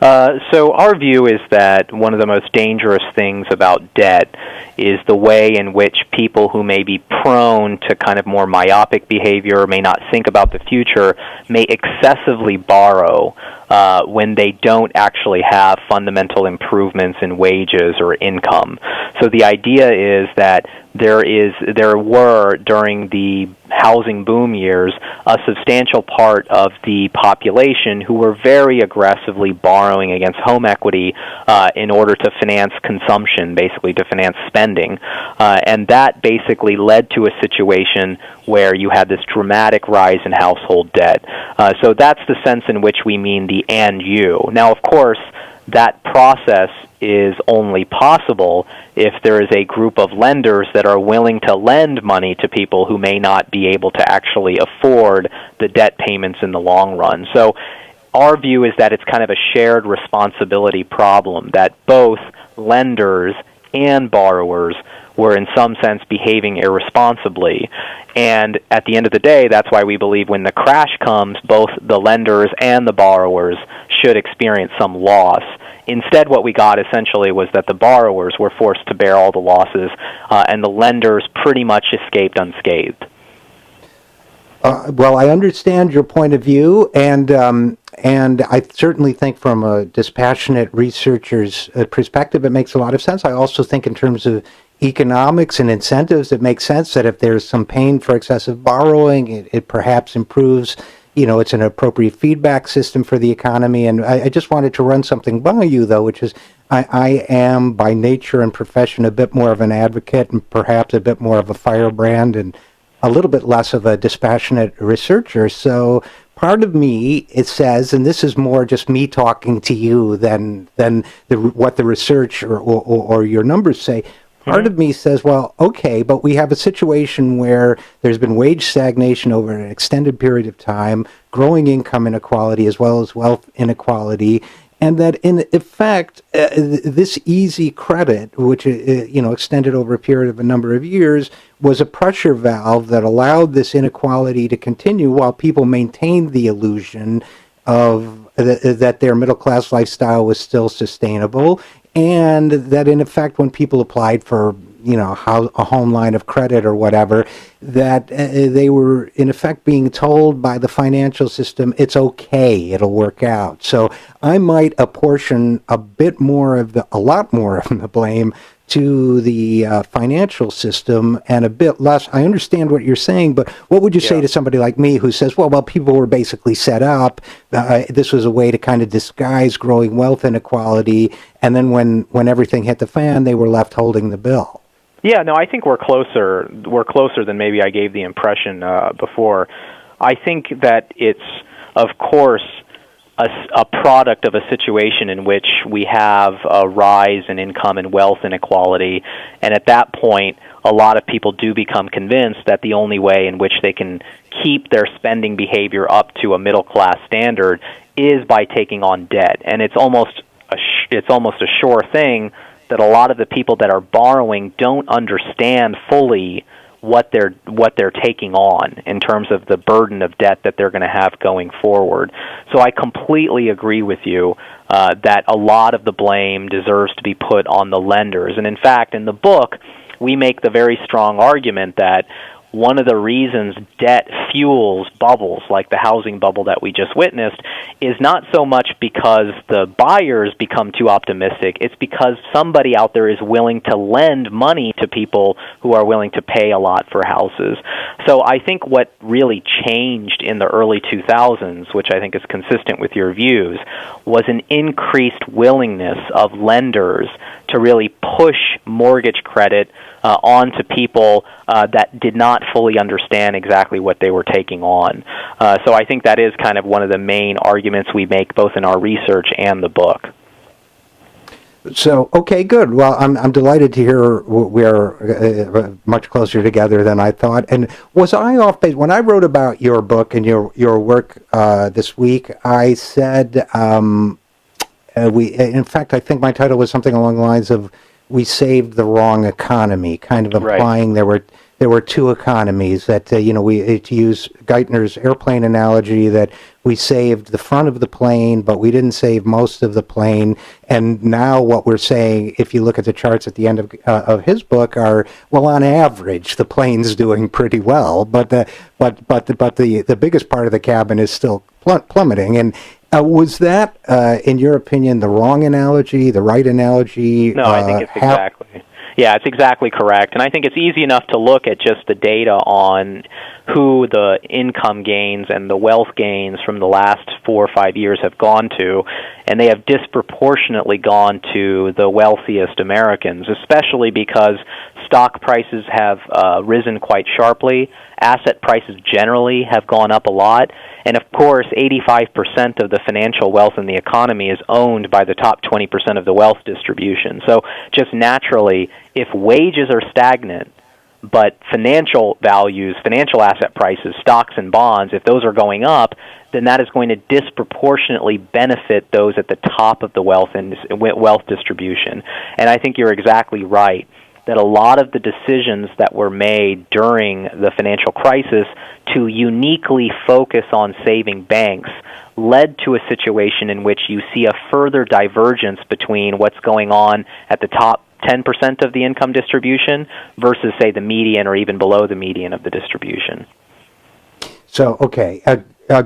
So our view is that one of the most dangerous things about debt is the way in which people who may be prone to kind of more myopic behavior, may not think about the future, may excessively borrow when they don't actually have fundamental improvements in wages or income. So the idea is that there were, during the housing boom years, a substantial part of the population who were very aggressively borrowing against home equity in order to finance consumption, basically to finance spending. And that basically led to a situation where you had this dramatic rise in household debt. So that's the sense in which we mean the and you. Now, of course, that process is only possible if there is a group of lenders that are willing to lend money to people who may not be able to actually afford the debt payments in the long run. So our view is that it's kind of a shared responsibility problem, that both lenders and borrowers were in some sense behaving irresponsibly. And at the end of the day, that's why we believe when the crash comes, both the lenders and the borrowers should experience some loss. Instead, what we got essentially was that the borrowers were forced to bear all the losses, and the lenders pretty much escaped unscathed. Well, I understand your point of view, and I certainly think from a dispassionate researcher's perspective, it makes a lot of sense. I also think in terms of economics and incentives, it makes sense that if there's some pain for excessive borrowing, it perhaps improves. It's an appropriate feedback system for the economy. And I just wanted to run something by you, though, which is I am by nature and profession a bit more of an advocate and perhaps a bit more of a firebrand and a little bit less of a dispassionate researcher. So part of me, it says, and this is more just me talking to you than what the research or your numbers say, part of me says, well, okay, but we have a situation where there's been wage stagnation over an extended period of time, growing income inequality as well as wealth inequality, and that in effect, this easy credit, which extended over a period of a number of years, was a pressure valve that allowed this inequality to continue while people maintained the illusion of that their middle-class lifestyle was still sustainable, and that in effect when people applied for a home line of credit or whatever, that they were in effect being told by the financial system, it's okay, it'll work out. So I might apportion a lot more of the blame to the financial system and a bit less. I understand what you're saying, but what would you say to somebody like me who says, well, people were basically set up. This was a way to kind of disguise growing wealth inequality, and then when everything hit the fan, they were left holding the bill. Yeah, no, I think we're closer. We're closer than maybe I gave the impression before. I think that it's, of course, a product of a situation in which we have a rise in income and wealth inequality, and at that point, a lot of people do become convinced that the only way in which they can keep their spending behavior up to a middle-class standard is by taking on debt, and it's almost a sure thing that a lot of the people that are borrowing don't understand fully what they're taking on in terms of the burden of debt that they're going to have going forward. So I completely agree with you that a lot of the blame deserves to be put on the lenders. And in fact, in the book, we make the very strong argument that one of the reasons debt fuels bubbles like the housing bubble that we just witnessed is not so much because the buyers become too optimistic. It's because somebody out there is willing to lend money to people who are willing to pay a lot for houses. So I think what really changed in the early 2000s, which I think is consistent with your views, was an increased willingness of lenders to really push mortgage credit onto people that did not fully understand exactly what they were taking on. So I think that is kind of one of the main arguments we make both in our research and the book. So, okay, good. Well, I'm delighted to hear we're much closer together than I thought. And was I off base? When I wrote about your book and your work this week, I said, in fact, I think my title was something along the lines of, we saved the wrong economy, kind of implying there were two economies, that, to use Geithner's airplane analogy, that we saved the front of the plane, but we didn't save most of the plane. And now what we're saying, if you look at the charts at the end of his book, are, well, on average, the plane's doing pretty well, but the biggest part of the cabin is still plummeting. And was that, in your opinion, the wrong analogy, the right analogy? No, I think it's exactly. Yeah, it's exactly correct. And I think it's easy enough to look at just the data on who the income gains and the wealth gains from the last 4 or 5 years have gone to, and they have disproportionately gone to the wealthiest Americans, especially because stock prices have risen quite sharply, asset prices generally have gone up a lot, and of course 85% of the financial wealth in the economy is owned by the top 20% of the wealth distribution. So just naturally, if wages are stagnant, but financial values, financial asset prices, stocks and bonds, if those are going up, then that is going to disproportionately benefit those at the top of the wealth distribution. And I think you're exactly right that a lot of the decisions that were made during the financial crisis to uniquely focus on saving banks led to a situation in which you see a further divergence between what's going on at the top 10% of the income distribution versus, say, the median or even below the median of the distribution. So, okay,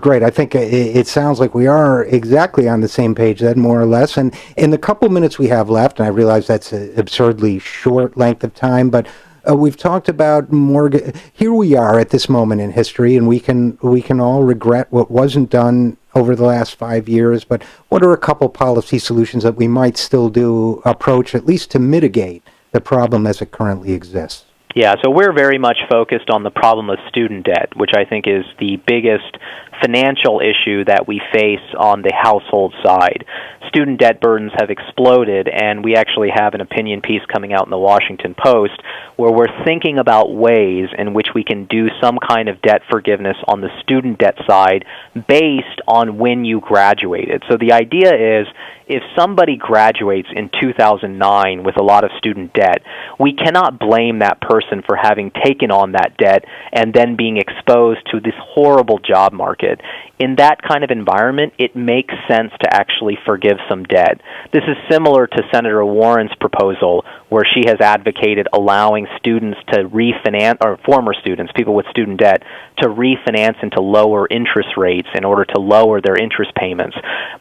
great. I think it sounds like we are exactly on the same page then, more or less. And in the couple minutes we have left, and I realize that's an absurdly short length of time, but we've talked about mortgage. Here we are at this moment in history, and we can all regret what wasn't done over the last 5 years, but what are a couple policy solutions that we might still approach, at least to mitigate the problem as it currently exists? Yeah, so we're very much focused on the problem of student debt, which I think is the biggest financial issue that we face on the household side. Student debt burdens have exploded, and we actually have an opinion piece coming out in the Washington Post where we're thinking about ways in which we can do some kind of debt forgiveness on the student debt side based on when you graduated. So the idea is, if somebody graduates in 2009 with a lot of student debt, we cannot blame that person person for having taken on that debt and then being exposed to this horrible job market. In that kind of environment, it makes sense to actually forgive some debt. This is similar to Senator Warren's proposal, where she has advocated allowing students to refinance, or former students, people with student debt, to refinance into lower interest rates in order to lower their interest payments.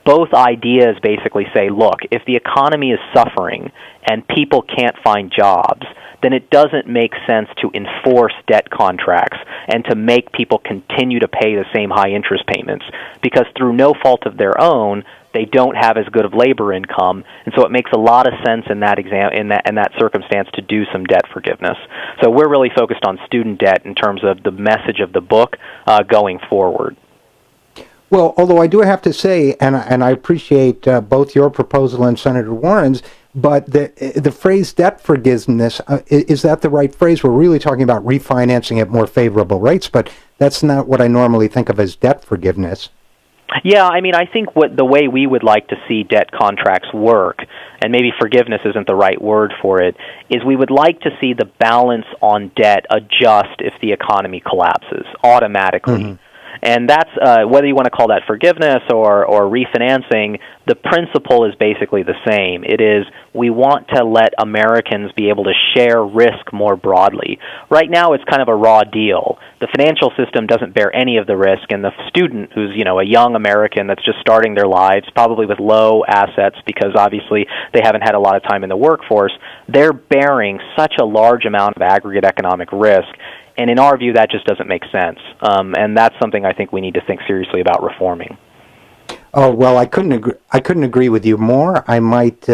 Both ideas basically say, look, if the economy is suffering and people can't find jobs, then it doesn't make sense to enforce debt contracts and to make people continue to pay the same high interest payments, because through no fault of their own, they don't have as good of labor income, and so it makes a lot of sense in that circumstance to do some debt forgiveness. So we're really focused on student debt in terms of the message of the book going forward. Well, although I do have to say, and I appreciate both your proposal and Senator Warren's, but the phrase debt forgiveness, is that the right phrase? We're really talking about refinancing at more favorable rates, but that's not what I normally think of as debt forgiveness. Yeah, I mean, I think the way we would like to see debt contracts work, and maybe forgiveness isn't the right word for it, is we would like to see the balance on debt adjust if the economy collapses automatically. Mm-hmm. And that's, whether you want to call that forgiveness or refinancing, the principle is basically the same. It is, we want to let Americans be able to share risk more broadly. Right now, it's kind of a raw deal. The financial system doesn't bear any of the risk, and the student, who's, a young American that's just starting their lives, probably with low assets because obviously they haven't had a lot of time in the workforce, they're bearing such a large amount of aggregate economic risk. And in our view, that just doesn't make sense. And that's something I think we need to think seriously about reforming. Oh, well, I couldn't agree with you more. I might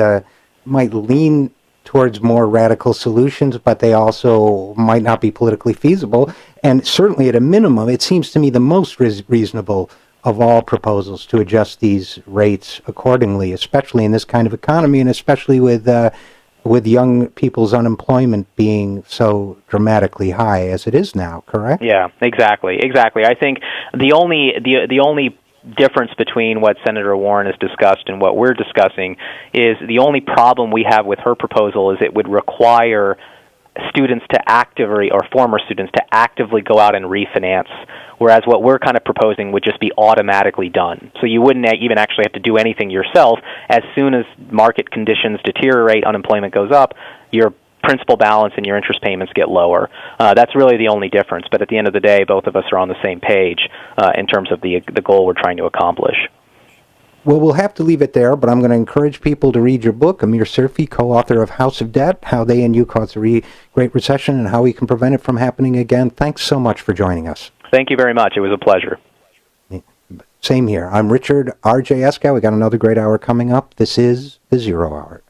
lean towards more radical solutions, but they also might not be politically feasible. And certainly at a minimum, it seems to me the most reasonable of all proposals to adjust these rates accordingly, especially in this kind of economy, and especially with young people's unemployment being so dramatically high as it is now, correct? Yeah, exactly. I think the only difference between what Senator Warren has discussed and what we're discussing is the only problem we have with her proposal is it would require students to actively, or former students to actively go out and refinance, whereas what we're kind of proposing would just be automatically done. So you wouldn't even actually have to do anything yourself. As soon as market conditions deteriorate, unemployment goes up, your principal balance and your interest payments get lower. That's really the only difference. But at the end of the day, both of us are on the same page in terms of the goal we're trying to accomplish. Well, we'll have to leave it there, but I'm going to encourage people to read your book, Amir Sufi, co-author of House of Debt, How They and You Caused the Great Recession and How We Can Prevent It from Happening Again. Thanks so much for joining us. Thank you very much. It was a pleasure. Same here. I'm Richard RJ Eskow. We got another great hour coming up. This is the Zero Hour.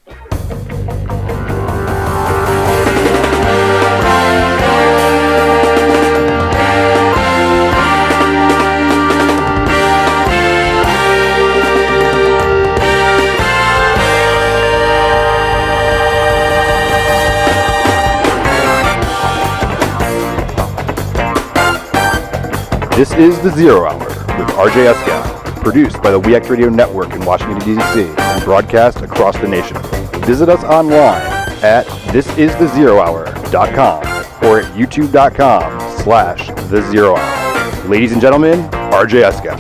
This is The Zero Hour with RJ Eskow, produced by the WEACT Radio Network in Washington, D.C., and broadcast across the nation. Visit us online at thisisthezerohour.com or at youtube.com/thezerohour. Ladies and gentlemen, RJ Eskow.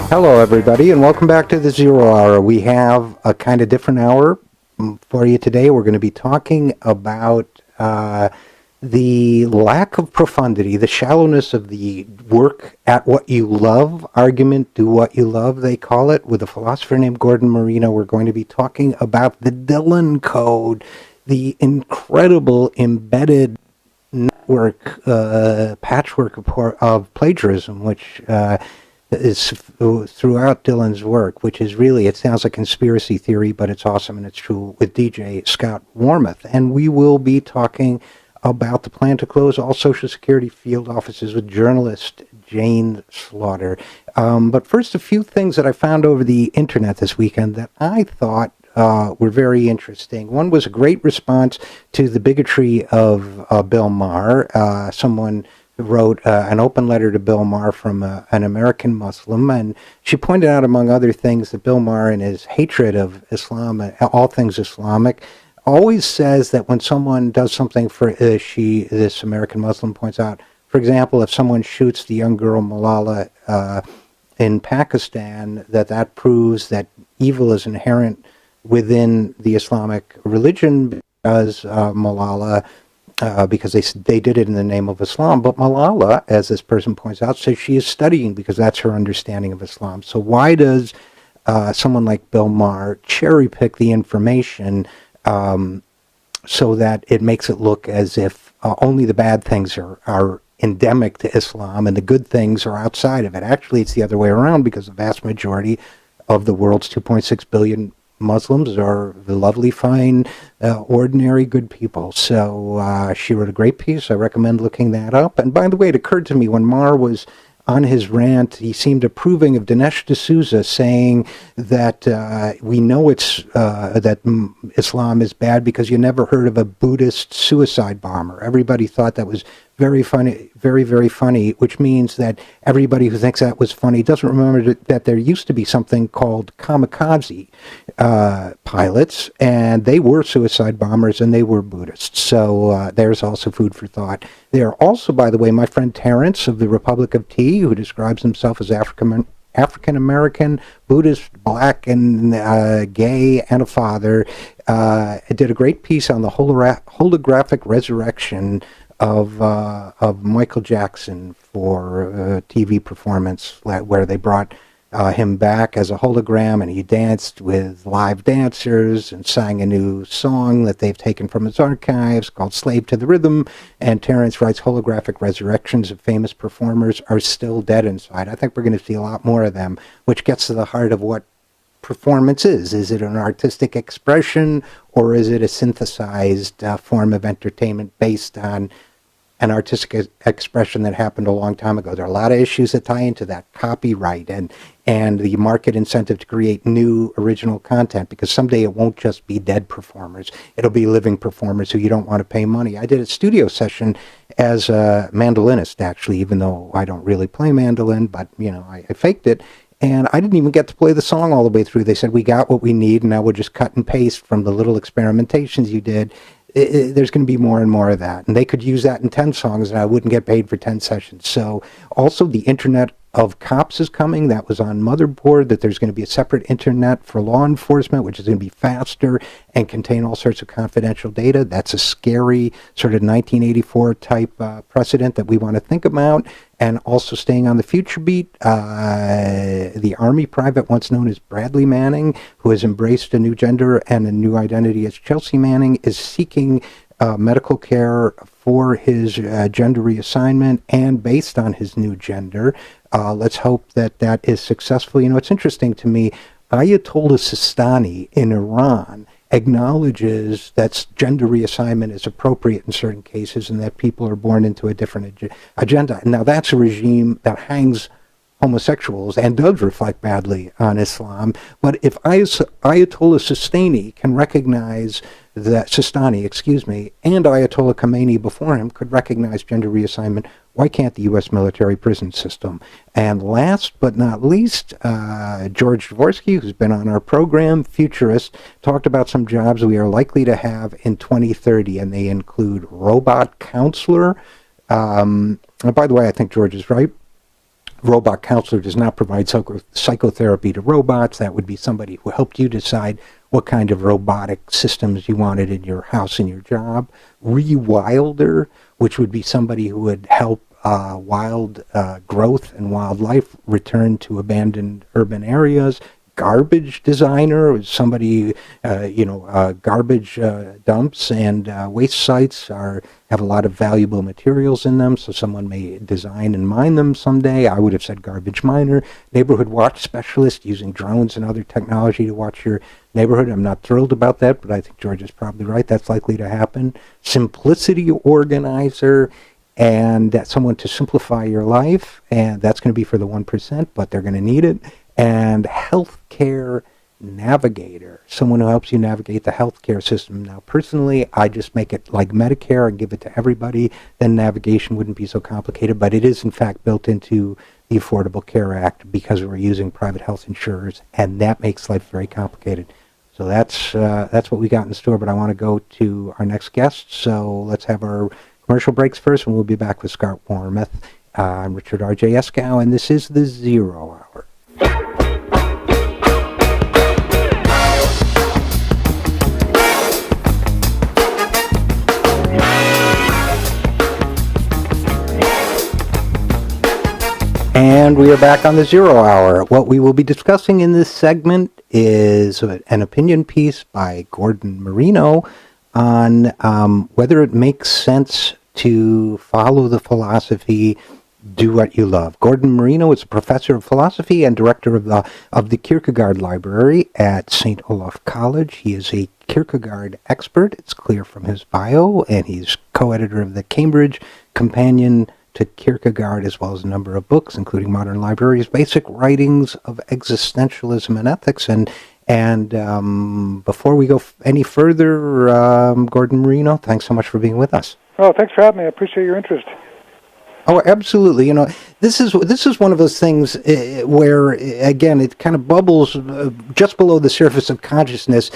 Hello, everybody, and welcome back to The Zero Hour. We have a kind of different hour for you today. We're going to be talking about the lack of profundity, the shallowness of the work at what you love argument, do what you love, they call it, with a philosopher named Gordon Marino. We're going to be talking about the Dylan Code, the incredible embedded network, patchwork of plagiarism, which is throughout Dylan's work, which is really, it sounds like conspiracy theory, but it's awesome and it's true, with DJ Scott Warmuth. And we will be talking about the plan to close all Social Security field offices with journalist Jane Slaughter. But first, a few things that I found over the internet this weekend that I thought were very interesting. One was a great response to the bigotry of Bill Maher. Someone wrote an open letter to Bill Maher from an American Muslim, and she pointed out, among other things, that Bill Maher, in his hatred of Islam, all things Islamic, always says that when someone does something for this American Muslim points out, for example, if someone shoots the young girl Malala in Pakistan, that proves that evil is inherent within the Islamic religion because Malala, because they did it in the name of Islam. But Malala, as this person points out, says she is studying because that's her understanding of Islam. So why does someone like Bill Maher cherry pick the information so that it makes it look as if only the bad things are endemic to Islam and the good things are outside of it? Actually, it's the other way around, because the vast majority of the world's 2.6 billion Muslims are the lovely, fine, ordinary, good people. So she wrote a great piece. I recommend looking that up. And by the way, it occurred to me when Maher was on his rant, he seemed approving of Dinesh D'Souza, saying that we know that Islam is bad because you never heard of a Buddhist suicide bomber. Everybody thought that was very funny, very, very funny, which means that everybody who thinks that was funny doesn't remember that there used to be something called kamikaze pilots, and they were suicide bombers, and they were Buddhists. So there's also food for thought. There are also, by the way, my friend Terrence of the Republic of Tea, who describes himself as African-American, Buddhist, black, and gay, and a father, did a great piece on the holographic resurrection of Michael Jackson for a TV performance where they brought him back as a hologram, and he danced with live dancers and sang a new song that they've taken from his archives called Slave to the Rhythm. And Terrence writes, holographic resurrections of famous performers are still dead inside. I think we're going to see a lot more of them, which gets to the heart of what performance is. Is it an artistic expression, or is it a synthesized form of entertainment based on an artistic expression that happened a long time ago? There are a lot of issues that tie into that, copyright and the market incentive to create new original content, because someday it won't just be dead performers. It'll be living performers who you don't want to pay money. I did a studio session as a mandolinist, actually, even though I don't really play mandolin, but, I faked it. And I didn't even get to play the song all the way through. They said, we got what we need, and now we'll just cut and paste from the little experimentations you did. There's going to be more and more of that. And they could use that in 10 songs, and I wouldn't get paid for 10 sessions. So also the Internet of Cops is coming. That was on Motherboard, that there's going to be a separate internet for law enforcement, which is going to be faster and contain all sorts of confidential data. That's a scary sort of 1984 type precedent that we want to think about. And also staying on the future beat, the Army private once known as Bradley Manning, who has embraced a new gender and a new identity as Chelsea Manning, is seeking medical care for his gender reassignment and based on his new gender. Let's hope that is successful. It's interesting to me, Ayatollah Sistani in Iran acknowledges that gender reassignment is appropriate in certain cases and that people are born into a different agenda. Now, that's a regime that hangs homosexuals and does reflect badly on Islam. But if Ayatollah Sistani can recognize that, Sistani, and Ayatollah Khomeini before him could recognize gender reassignment, why can't the U.S. military prison system? And last but not least, George Dvorsky, who's been on our program, futurist, talked about some jobs we are likely to have in 2030, and they include robot counselor. And by the way, I think George is right. Robot counselor does not provide psychotherapy to robots. That would be somebody who helped you decide what kind of robotic systems you wanted in your house and your job. Rewilder, which would be somebody who would help wild growth and wildlife return to abandoned urban areas. Garbage designer, somebody, garbage dumps and waste sites have a lot of valuable materials in them, so someone may design and mine them someday. I would have said garbage miner. Neighborhood watch specialist, using drones and other technology to watch your neighborhood. I'm not thrilled about that, but I think George is probably right. That's likely to happen. Simplicity organizer, and that's someone to simplify your life, and that's going to be for the 1%, but they're going to need it. And healthcare navigator, someone who helps you navigate the healthcare system. Now, personally, I just make it like Medicare and give it to everybody. Then navigation wouldn't be so complicated, but it is, in fact, built into the Affordable Care Act because we're using private health insurers, and that makes life very complicated. So that's what we got in store, but I want to go to our next guest. So let's have our commercial breaks first, and we'll be back with Scott Warmuth. I'm Richard RJ Eskow, and this is the Zero Hour. And we are back on the Zero Hour. What we will be discussing in this segment is an opinion piece by Gordon Marino on whether it makes sense to follow the philosophy, do what you love. Gordon Marino is a professor of philosophy and director of the Kierkegaard Library at St. Olaf College. He is a Kierkegaard expert, it's clear from his bio, and he's co-editor of the Cambridge Companion to Kierkegaard, as well as a number of books, including Modern Libraries, Basic Writings of Existentialism and Ethics. And before we go any further, Gordon Marino, thanks so much for being with us. Oh, thanks for having me. I appreciate your interest. Oh, absolutely. You know, this is one of those things where, again, it kind of bubbles just below the surface of consciousness,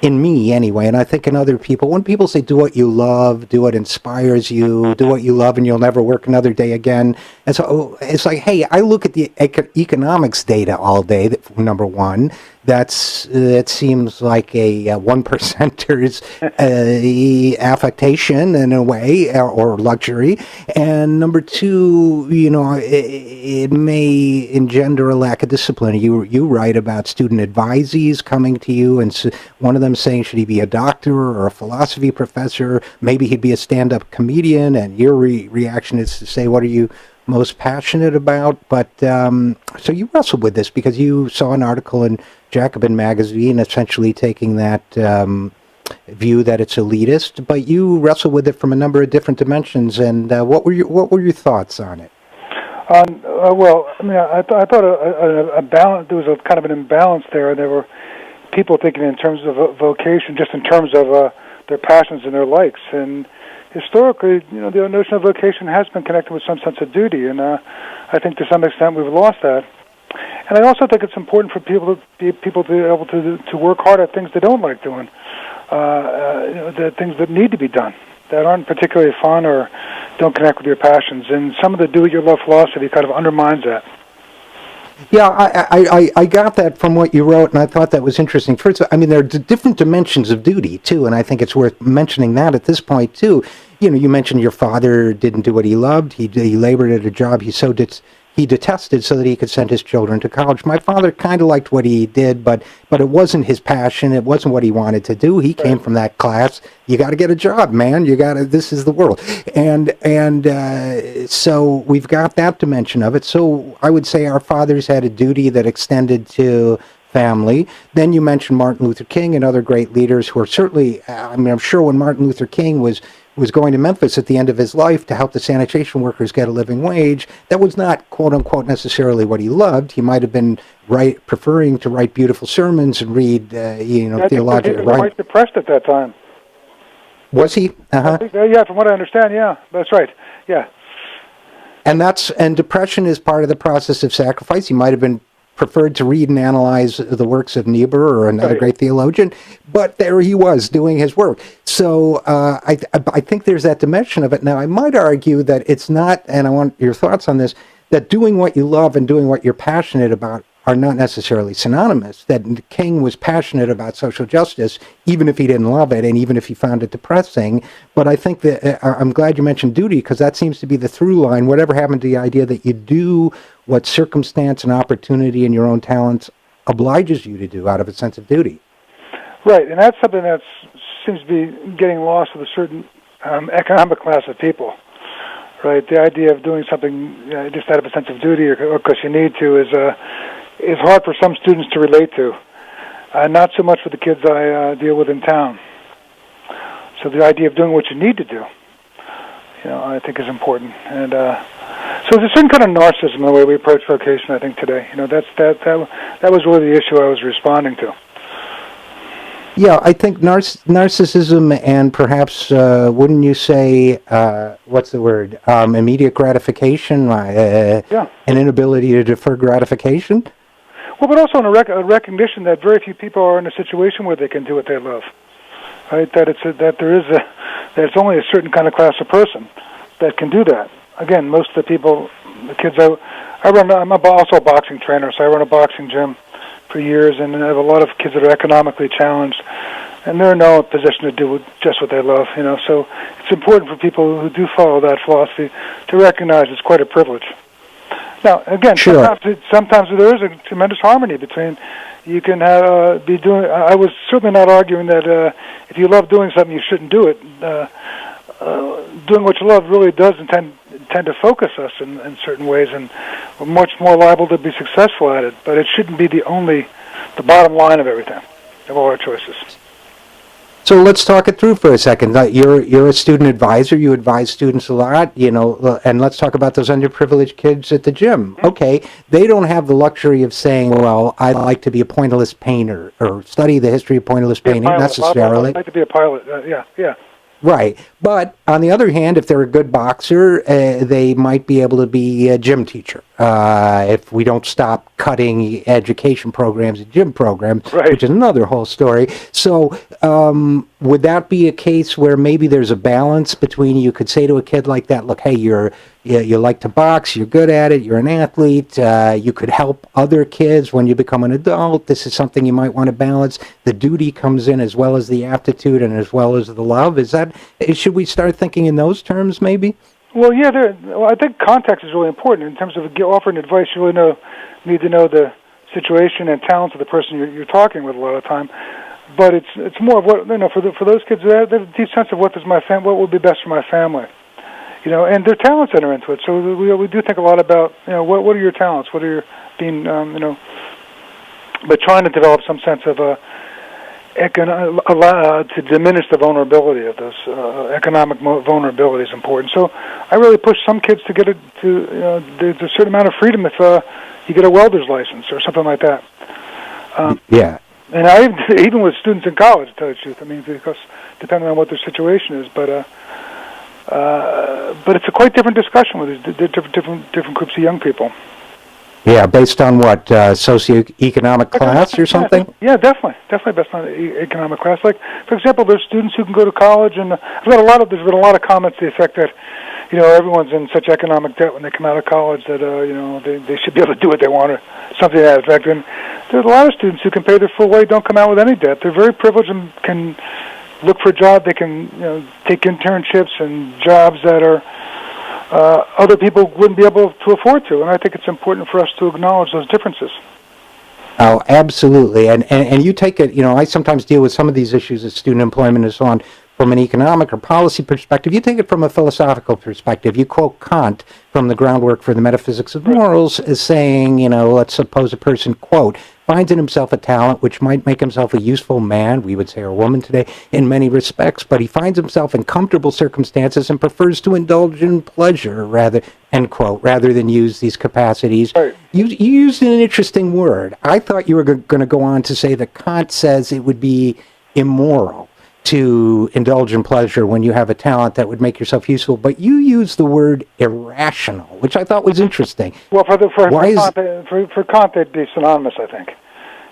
in me anyway, and I think in other people. When people say, do what you love, do what inspires you, do what you love and you'll never work another day again. And so it's like, hey, I look at the economics data all day, number one. It seems like a one percenter's affectation in a way, or luxury. And number two, you know, it may engender a lack of discipline. You write about student advisees coming to you, and one of them saying, should he be a doctor or a philosophy professor? Maybe he'd be a stand-up comedian. And your reaction is to say, what are you most passionate about? But so you wrestled with this because you saw an article in Jacobin magazine essentially taking that view that it's elitist, but you wrestled with it from a number of different dimensions. And what were your thoughts on it? Well, I mean, I thought a balance. There was a kind of an imbalance there. There were people thinking in terms of vocation, just in terms of their passions and their likes. And historically, you know, the notion of vocation has been connected with some sense of duty, and I think to some extent we've lost that. And I also think it's important for people to be able to work hard at things they don't like doing, you know, the things that need to be done that aren't particularly fun or don't connect with your passions. And some of the do-what-you-love philosophy kind of undermines that. Yeah, I got that from what you wrote, and I thought that was interesting. First, I mean, there are different dimensions of duty, too, and I think it's worth mentioning that at this point, too. You know, you mentioned your father didn't do what he loved. He labored at a job he detested so that he could send his children to college. My father kind of liked what he did, but it wasn't his passion. It wasn't what he wanted to do. He came from that class. You got to get a job, man. This is the world. And so we've got that dimension of it. So I would say our fathers had a duty that extended to family. Then you mentioned Martin Luther King and other great leaders who are certainly, I mean, I'm sure when Martin Luther King was going to Memphis at the end of his life to help the sanitation workers get a living wage, that was not, quote unquote, necessarily what he loved. He might have been preferring to write beautiful sermons and read, theological. He was quite depressed at that time. Was he? Yeah, from what I understand, yeah, that's right. Yeah. And depression is part of the process of sacrifice. He might have been preferred to read and analyze the works of Niebuhr or another great theologian, but there he was doing his work. So I think there's that dimension of it. Now, I might argue that it's not, and I want your thoughts on this, that doing what you love and doing what you're passionate about are not necessarily synonymous. That King was passionate about social justice, even if he didn't love it and even if he found it depressing. But I think that I'm glad you mentioned duty, because that seems to be the through line. Whatever happened to the idea that you do what circumstance and opportunity and your own talents obliges you to do out of a sense of duty. Right, and that's something that seems to be getting lost with a certain economic class of people. Right, the idea of doing something just out of a sense of duty or because you need to is hard for some students to relate to. Not so much for the kids I deal with in town. So the idea of doing what you need to do, I think is important. And so there's a certain kind of narcissism in the way we approach vocation, I think, today. That was really the issue I was responding to. Yeah, I think narcissism and perhaps, wouldn't you say, what's the word, immediate gratification, an inability to defer gratification? Well, but also a recognition that very few people are in a situation where they can do what they love. Right? That it's only a certain kind of class of person that can do that. Again, most of the people, the kids I'm also a boxing trainer, so I run a boxing gym for years, and I have a lot of kids that are economically challenged, and they're in no position to do just what they love. So it's important for people who do follow that philosophy to recognize it's quite a privilege. Now, again, sure. sometimes there is a tremendous harmony between you can be doing. I was certainly not arguing that if you love doing something, you shouldn't do it. Doing what you love really does tend to focus us in certain ways, and we're much more liable to be successful at it. But it shouldn't be the bottom line of everything, of all our choices. So let's talk it through for a second. You're a student advisor. You advise students a lot, and let's talk about those underprivileged kids at the gym. Okay, they don't have the luxury of saying, well, I'd like to be a pointillist painter or study the history of pointillist painting necessarily. I'd like to be a pilot, yeah. Right. But on the other hand, if they're a good boxer, they might be able to be a gym teacher. If we don't stop cutting education programs and gym programs, which is another whole story. So would that be a case where maybe there's a balance between, you could say to a kid like that, look, hey, you like to box, you're good at it, you're an athlete, you could help other kids when you become an adult, this is something you might want to balance. The duty comes in as well as the aptitude and as well as the love. Should we start thinking in those terms maybe? Well, yeah, I think context is really important. In terms of offering advice, you really need to know the situation and talents of the person you're talking with a lot of time. But it's more of what, for those kids, they have a deep sense of what would be best for my family. And their talents enter into it. So we do think a lot about, what are your talents? What are your but trying to develop some sense of to diminish the vulnerability of those economic vulnerability is important. So I really push some kids to get there's a certain amount of freedom if you get a welder's license or something like that. Yeah. And even with students in college, to tell you the truth, because depending on what their situation is, but it's a quite different discussion with these different groups of young people. Yeah, based on what, socioeconomic class or something? Yeah, definitely based on economic class. Like, for example, there's students who can go to college, and there's been a lot of comments to the effect that, everyone's in such economic debt when they come out of college that, they should be able to do what they want or something to that effect. And there's a lot of students who can pay their full way, don't come out with any debt. They're very privileged and can look for a job. They can, take internships and jobs that are other people wouldn't be able to afford to, and I think it's important for us to acknowledge those differences. Oh, absolutely, and you take it. I sometimes deal with some of these issues of student employment and so on from an economic or policy perspective. You take it from a philosophical perspective. You quote Kant from the Groundwork for the Metaphysics of Morals as saying, let's suppose a person, quote, finds in himself a talent which might make himself a useful man, we would say, or woman today, in many respects, but he finds himself in comfortable circumstances and prefers to indulge in pleasure, end quote, rather than use these capacities. Right. You used an interesting word. I thought you were going to go on to say that Kant says it would be immoral to indulge in pleasure when you have a talent that would make yourself useful, but you used the word irrational, which I thought was interesting. Well, for Kant, they'd be synonymous, I think.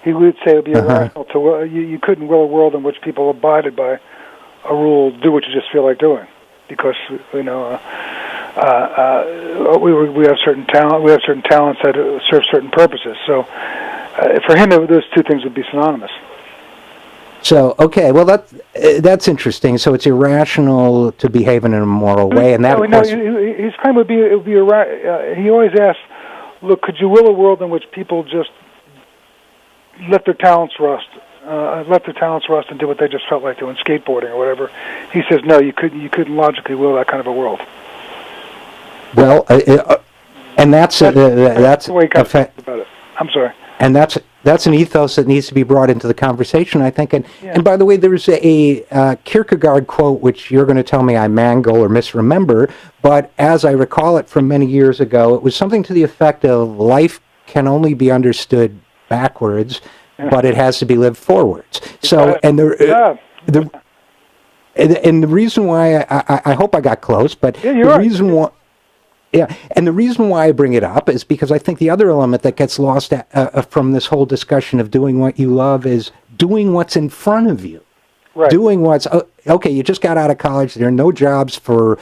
He would say it would be irrational to you couldn't will a world in which people abided by a rule, do what you just feel like doing, because we have certain talent, we have certain talents that serve certain purposes. So for him, those two things would be synonymous. So, okay, well, that's interesting. So it's irrational to behave in an immoral way, and that, his claim would be, he always asks, look, could you will a world in which people just let their talents rust and do what they just felt like doing, skateboarding or whatever? He says, no, you couldn't logically will that kind of a world. Well, and that's the way he kind of thinks about it. I'm sorry. And that's an ethos that needs to be brought into the conversation, I think. And by the way, there's a Kierkegaard quote, which you're going to tell me I mangle or misremember, but as I recall it from many years ago, it was something to the effect of life can only be understood backwards, but it has to be lived forwards. So, and the reason why I hope I got close, but the reason why. Yeah, and the reason why I bring it up is because I think the other element that gets lost from this whole discussion of doing what you love is doing what's in front of you. Right. Doing what's okay. You just got out of college. There are no jobs for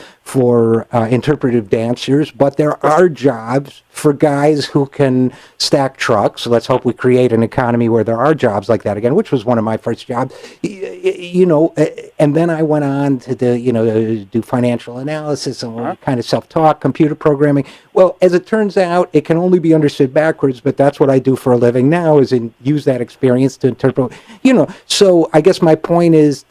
interpretive dancers, but there are jobs for guys who can stack trucks. So let's hope we create an economy where there are jobs like that again, which was one of my first jobs. And then I went on to do financial analysis and kind of self-taught computer programming. Well, as it turns out, it can only be understood backwards, but that's what I do for a living now, is use that experience to interpret. So I guess my point is,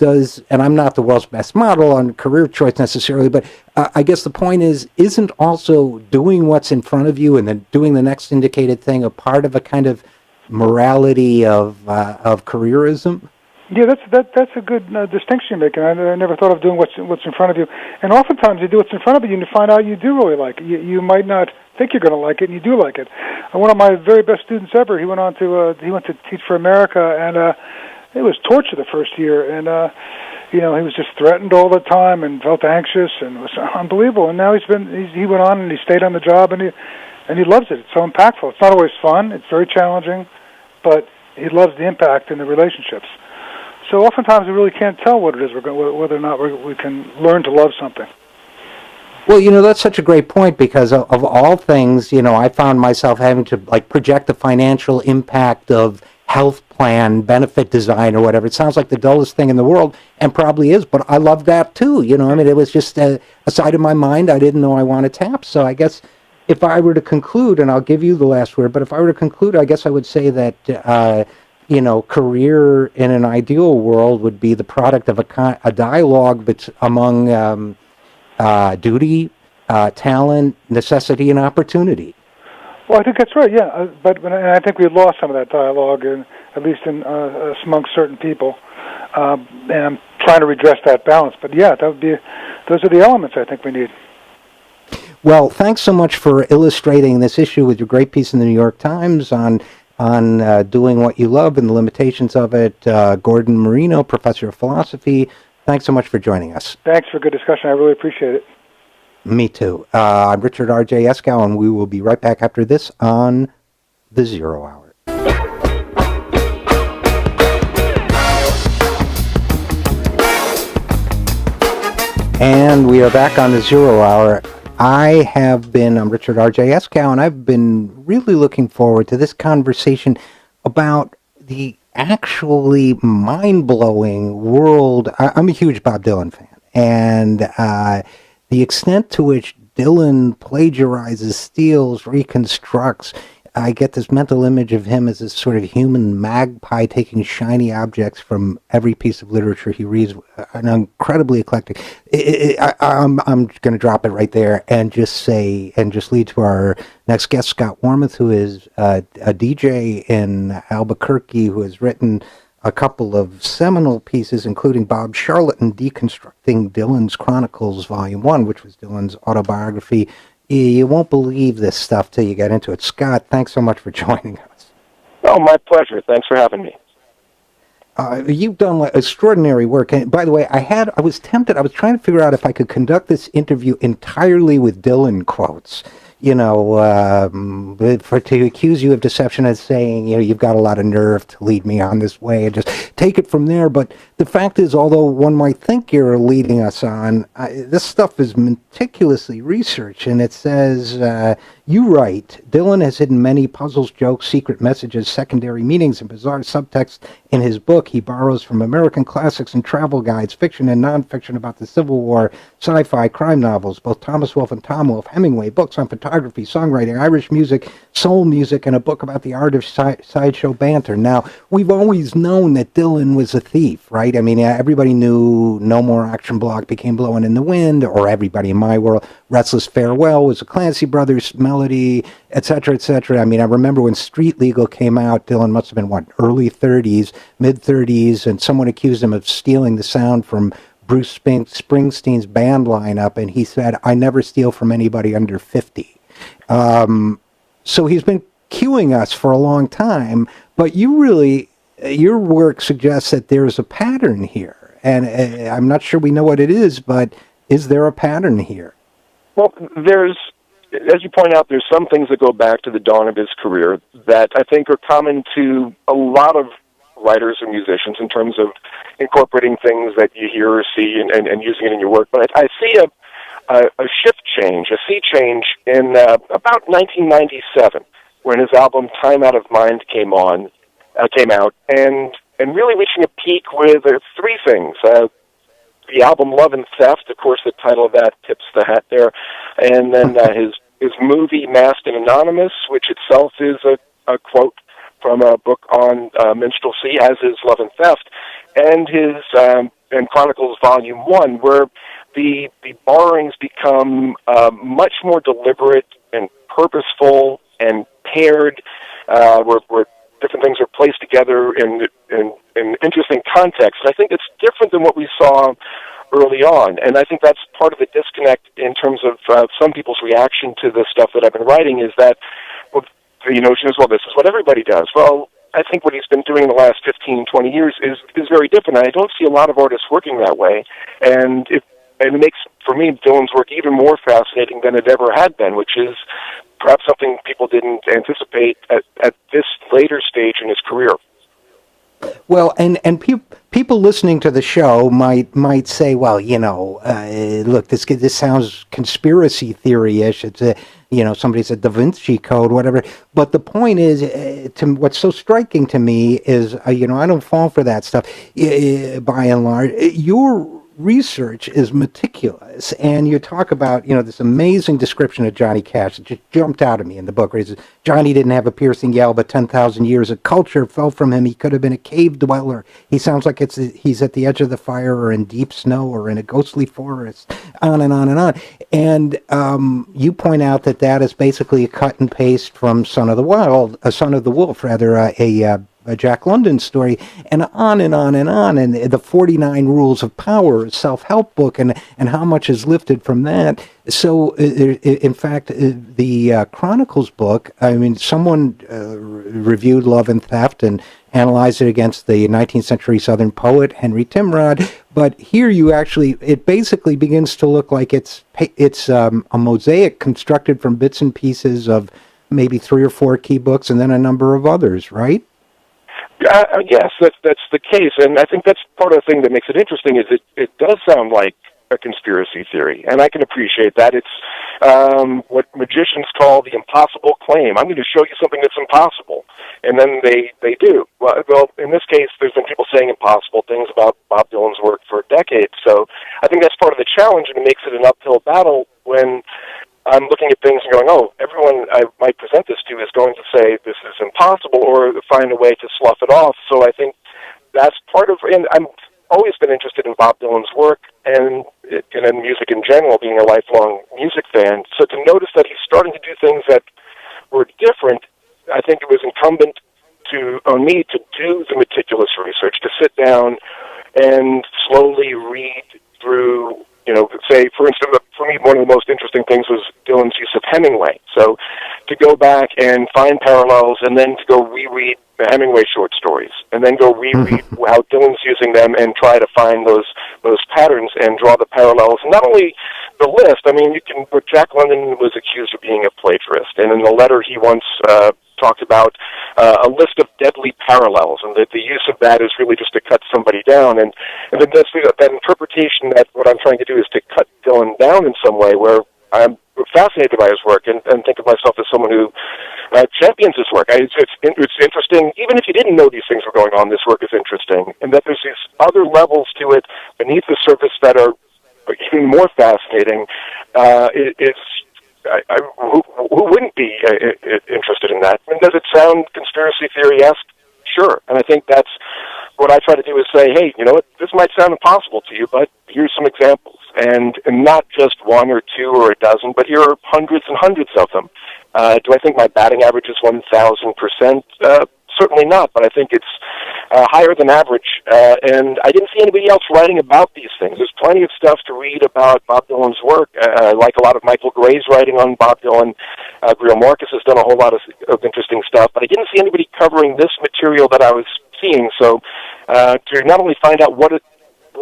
and I'm not the world's best model on career choice necessarily, but I guess the point is, isn't also doing what's in front of you and then doing the next indicated thing a part of a kind of morality of careerism? Yeah, that's a good distinction you're making. I never thought of doing what's in front of you. And oftentimes you do what's in front of you and you find out you do really like it. You might not think you're going to like it, and you do like it. One of my very best students ever, he went to teach for America, and it was torture the first year. And he was just threatened all the time and felt anxious, and it was unbelievable. And now he went on and he stayed on the job, and he loves it. It's so impactful. It's not always fun. It's very challenging, but he loves the impact in the relationships. So oftentimes we really can't tell what it is whether or not we can learn to love something. Well, that's such a great point, because of all things, I found myself having to project the financial impact of health plan, benefit design, or whatever. It sounds like the dullest thing in the world, and probably is, but I love that too. It was just a side of my mind I didn't know I wanted to tap. So I guess if I were to conclude, and I'll give you the last word, but if I were to conclude, I guess I would say that career in an ideal world would be the product of a dialogue among duty, talent, necessity, and opportunity. Well, I think that's right, yeah. But I think we lost some of that dialogue, at least amongst certain people. And I'm trying to redress that balance. But yeah, those are the elements I think we need. Well, thanks so much for illustrating this issue with your great piece in the New York Times on doing what you love and the limitations of it. Gordon Marino, professor of philosophy, thanks so much for joining us. Thanks for a good discussion. I really appreciate it. Me too. I'm Richard RJ Eskow, and we will be right back after this on The Zero Hour. And we are back on The Zero Hour. I'm Richard RJ Eskow, and I've been really looking forward to this conversation about the actually mind-blowing world. I'm a huge Bob Dylan fan, and the extent to which Dylan plagiarizes, steals, reconstructs. I get this mental image of him as this sort of human magpie taking shiny objects from every piece of literature he reads, an incredibly eclectic. I'm going to drop it right there and just lead to our next guest, Scott Warmuth, who is a DJ in Albuquerque, who has written a couple of seminal pieces, including Bob Charlatan Deconstructing Dylan's Chronicles, Volume 1, which was Dylan's autobiography. You won't believe this stuff till you get into it. Scott, thanks so much for joining us. Oh, my pleasure. Thanks for having me. You've done extraordinary work. And by the way, I was tempted. I was trying to figure out if I could conduct this interview entirely with Dylan quotes. To accuse you of deception as saying, you've got a lot of nerve to lead me on this way and just take it from there. But the fact is, although one might think you're leading us on, this stuff is meticulously researched. And it says, you write, Dylan has hidden many puzzles, jokes, secret messages, secondary meanings, and bizarre subtext in his book. He borrows from American classics and travel guides, fiction and nonfiction about the Civil War, sci-fi, crime novels, both Thomas Wolfe and Tom Wolfe, Hemingway, books on photography, songwriting, Irish music, soul music, and a book about the art of sideshow banter. Now, we've always known that Dylan was a thief, right? I mean, everybody knew No More Action Block became Blowing in the Wind, or everybody in my world, Restless Farewell was a Clancy Brothers melody, etc., etc. I mean, I remember when Street Legal came out, Dylan must have been, early 30s, mid-30s, and someone accused him of stealing the sound from Bruce Springsteen's band lineup, and he said, I never steal from anybody under 50. So he's been cueing us for a long time, but your work suggests that there's a pattern here, and I'm not sure we know what it is, but is there a pattern here? Well, there's as you point out, there's some things that go back to the dawn of his career that I think are common to a lot of writers and musicians in terms of incorporating things that you hear or see and using it in your work. But I see a shift change, a sea change in about 1997, when his album Time Out of Mind came out, and really reaching a peak with three things. The album Love and Theft, of course, the title of that tips the hat there, and then his movie Masked and Anonymous, which itself is a quote from a book on minstrelsy, as is Love and Theft, and his and Chronicles Volume 1, where the borrowings become much more deliberate and purposeful and paired, where different things are placed together in interesting contexts. And I think it's different than what we saw early on, and I think that's part of the disconnect in terms of some people's reaction to the stuff that I've been writing, is that the notion is, well, this is what everybody does. Well, I think what he's been doing in the last 15, 20 years is very different. I don't see a lot of artists working that way, and it makes, for me, Dylan's work even more fascinating than it ever had been, which is perhaps something people didn't anticipate at this later stage in his career. Well, and people listening to the show might say, well, look, this sounds conspiracy theory-ish. It's somebody said Da Vinci Code, whatever. But the point is, what's so striking to me is, I don't fall for that stuff by and large. Your research is meticulous, and you talk about this amazing description of Johnny Cash that just jumped out at me in the book, where he says Johnny didn't have a piercing yell, but 10,000 years of culture fell from him. He could have been a cave dweller. He sounds like he's at the edge of the fire, or in deep snow, or in a ghostly forest, on and on and on. And you point out that is basically a cut and paste from Son of the Wolf, a Jack London story, and on and on and on, and the 49 Rules of Power self-help book, and how much is lifted from that. So, in fact, the Chronicles book, someone reviewed Love and Theft and analyzed it against the 19th century Southern poet Henry Timrod, but here it basically begins to look like it's a mosaic constructed from bits and pieces of maybe 3 or 4 key books and then a number of others, right? Yes, that's the case, and I think that's part of the thing that makes it interesting, is it does sound like a conspiracy theory, and I can appreciate that. It's what magicians call the impossible claim. I'm going to show you something that's impossible, and then they do. Well, in this case, there's been people saying impossible things about Bob Dylan's work for decades, so I think that's part of the challenge, and it makes it an uphill battle when I'm looking at things and going, oh, everyone I might present this to is going to say this is impossible, or find a way to slough it off. So I think that's part of, and I've always been interested in Bob Dylan's work and in music in general, being a lifelong music fan. So to notice that he's starting to do things that were different, I think it was incumbent on me to do the meticulous research, to sit down and slowly read through, say, for instance, for me, one of the most interesting things was Dylan's use of Hemingway. So to go back and find parallels, and then to go reread the Hemingway short stories, and then go reread how Dylan's using them and try to find those patterns and draw the parallels. And not only the list, Jack London was accused of being a plagiarist, and in the letter he once talked about a list of deadly parallels, and that the use of that is really just to cut somebody down. And then that interpretation that what I'm trying to do is to cut Dylan down in some way, where I'm fascinated by his work and think of myself as someone who champions his work. It's interesting, even if you didn't know these things were going on, this work is interesting, and that there's these other levels to it beneath the surface that are even more fascinating. Who wouldn't be interested in that? Does it sound conspiracy theory-esque? Sure. And I think that's what I try to do, is say, hey, you know what, this might sound impossible to you, but here's some examples. And not just 1 or 2 or a dozen, but here are hundreds and hundreds of them. Do I think my batting average is 1,000%? Certainly not, but I think it's higher than average. And I didn't see anybody else writing about these things. There's plenty of stuff to read about Bob Dylan's work. Like a lot of Michael Gray's writing on Bob Dylan. Griel Marcus has done a whole lot of interesting stuff, but I didn't see anybody covering this material that I was seeing. So to not only find out what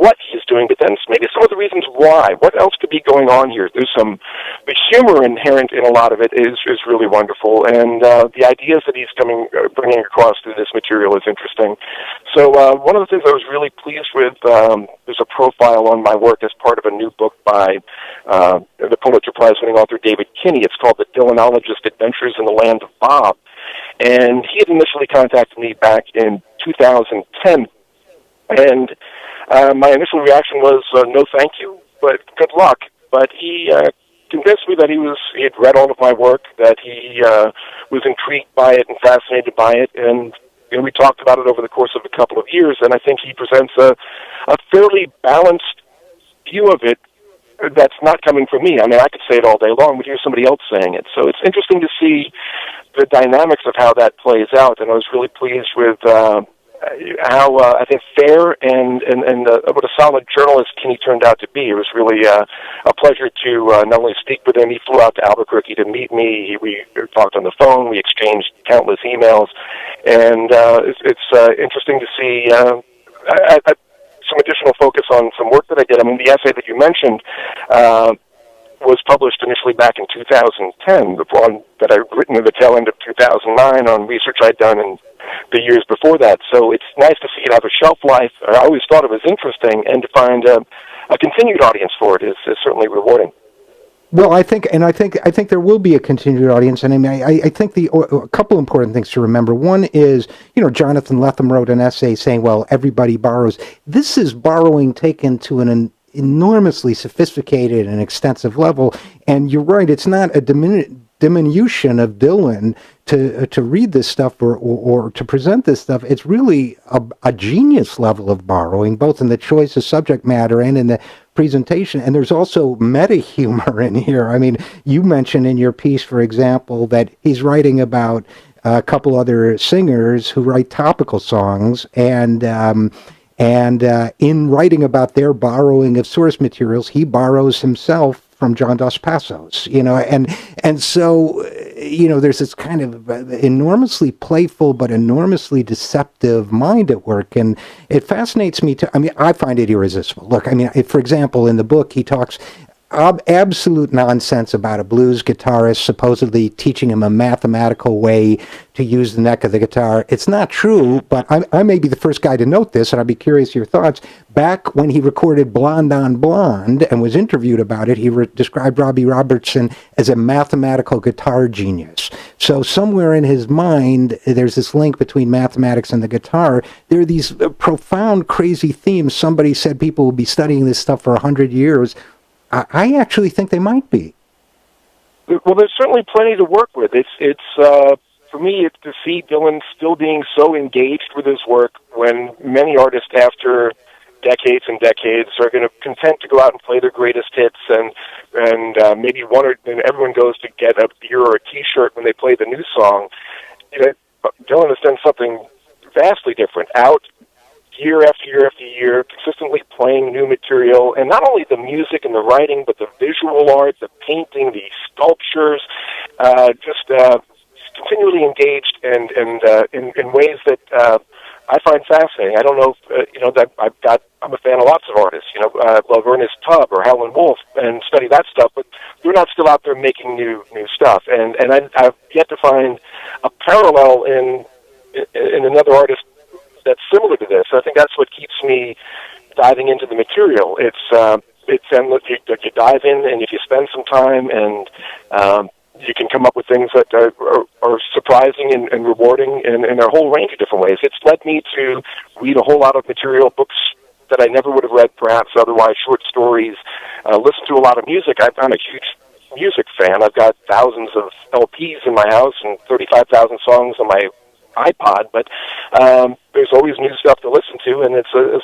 what he's doing, but then maybe some of the reasons why. What else could be going on here? The humor inherent in a lot of it is really wonderful, and the ideas that he's bringing across through this material is interesting. So one of the things I was really pleased with, there's a profile on my work as part of a new book by the Pulitzer Prize-winning author David Kinney. It's called The Dylanologist Adventures in the Land of Bob. And he had initially contacted me back in 2010. And my initial reaction was, no thank you, but good luck. But he convinced me that he had read all of my work, that he was intrigued by it and fascinated by it, and we talked about it over the course of a couple of years, and I think he presents a fairly balanced view of it that's not coming from me. I mean, I could say it all day long, but here's somebody else saying it. So it's interesting to see the dynamics of how that plays out, and I was really pleased with how I think fair and what a solid journalist Kinney turned out to be. It was really a pleasure to not only speak with him. He flew out to Albuquerque to meet me. We talked on the phone. We exchanged countless emails, and it's interesting to see some additional focus on some work that I did. I mean, the essay that you mentioned was published initially back in 2010, the one that I'd written at the tail end of 2009 on research I'd done in the years before that. So it's nice to see it have a shelf life. I always thought it was interesting, and to find a continued audience for it is certainly rewarding. Well, I think there will be a continued audience, and I mean, I think a couple important things to remember. One is, Jonathan Lethem wrote an essay saying, well, everybody borrows. This is borrowing taken to an enormously sophisticated and extensive level, and you're right, it's not a diminution of Dylan to read this stuff or to present this stuff. It's really a genius level of borrowing, both in the choice of subject matter and in the presentation. And there's also meta humor in here. I mean, you mentioned in your piece, for example, that he's writing about a couple other singers who write topical songs, and in writing about their borrowing of source materials, he borrows himself from John Dos Passos, and so, there's this kind of enormously playful but enormously deceptive mind at work, and it fascinates me I find it irresistible. Look, for example, in the book, he talks absolute nonsense about a blues guitarist supposedly teaching him a mathematical way to use the neck of the guitar. It's not true, but I may be the first guy to note this, and I'd be curious your thoughts. Back when he recorded Blonde on Blonde and was interviewed about it, he described Robbie Robertson as a mathematical guitar genius. So somewhere in his mind, there's this link between mathematics and the guitar. There are these profound, crazy themes. Somebody said people will be studying this stuff for 100 years. I actually think they might be. Well, there's certainly plenty to work with. It's for me, it's to see Dylan still being so engaged with his work when many artists after decades and decades are going to content to go out and play their greatest hits, and maybe and everyone goes to get a beer or a T-shirt when they play the new song. Dylan has done something vastly different, out year after year after year, consistently playing new material, and not only the music and the writing, but the visual art, the painting, the sculptures, just continually engaged and in ways that I find fascinating. I don't know if, I'm a fan of lots of artists, love Ernest Tubb or Howlin' Wolf and study that stuff, but they're not still out there making new stuff. And I've yet to find a parallel in another artist that's similar to this. I think that's what keeps me diving into the material. It's endless. You dive in, and if you spend some time, and you can come up with things that are surprising and rewarding in a whole range of different ways. It's led me to read a whole lot of material, books that I never would have read, perhaps otherwise, short stories, listen to a lot of music. I'm a huge music fan. I've got thousands of LPs in my house and 35,000 songs on my iPod, but there's always new stuff to listen to, and so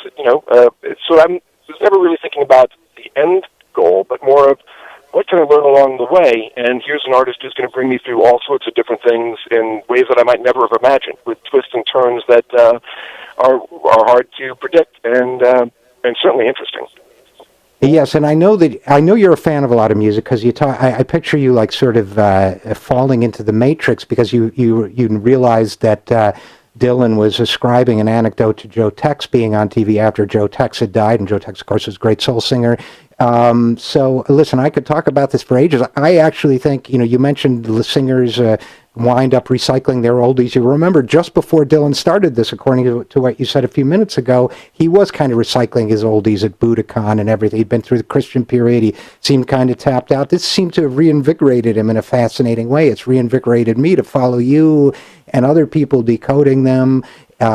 I was never really thinking about the end goal, but more of what can I learn along the way, and here's an artist who's going to bring me through all sorts of different things in ways that I might never have imagined, with twists and turns that are hard to predict and certainly interesting. Yes, and I know you're a fan of a lot of music because I picture you like sort of falling into the matrix because you realize that Dylan was ascribing an anecdote to Joe Tex being on TV after Joe Tex had died, and Joe Tex, of course, was a great soul singer. So, listen, I could talk about this for ages. I actually think, you mentioned the singers wind up recycling their oldies. You remember, just before Dylan started this, according to what you said a few minutes ago, he was kind of recycling his oldies at Budokan and everything. He'd been through the Christian period. He seemed kind of tapped out. This seemed to have reinvigorated him in a fascinating way. It's reinvigorated me to follow you and other people decoding them. Look,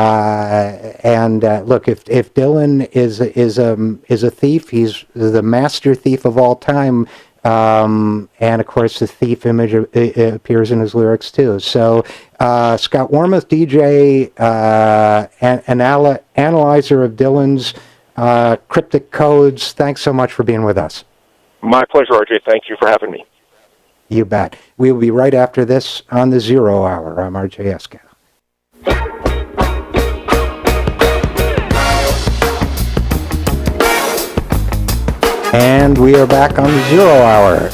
if Dylan is a thief, he's the master thief of all time. And of course, the thief image appears in his lyrics too. So, Scott Warmuth, DJ, analyzer of Dylan's cryptic codes. Thanks so much for being with us. My pleasure, RJ. Thank you for having me. You bet. We'll be right after this on the Zero Hour. I'm RJ Eskow. And we are back on the Zero Hour.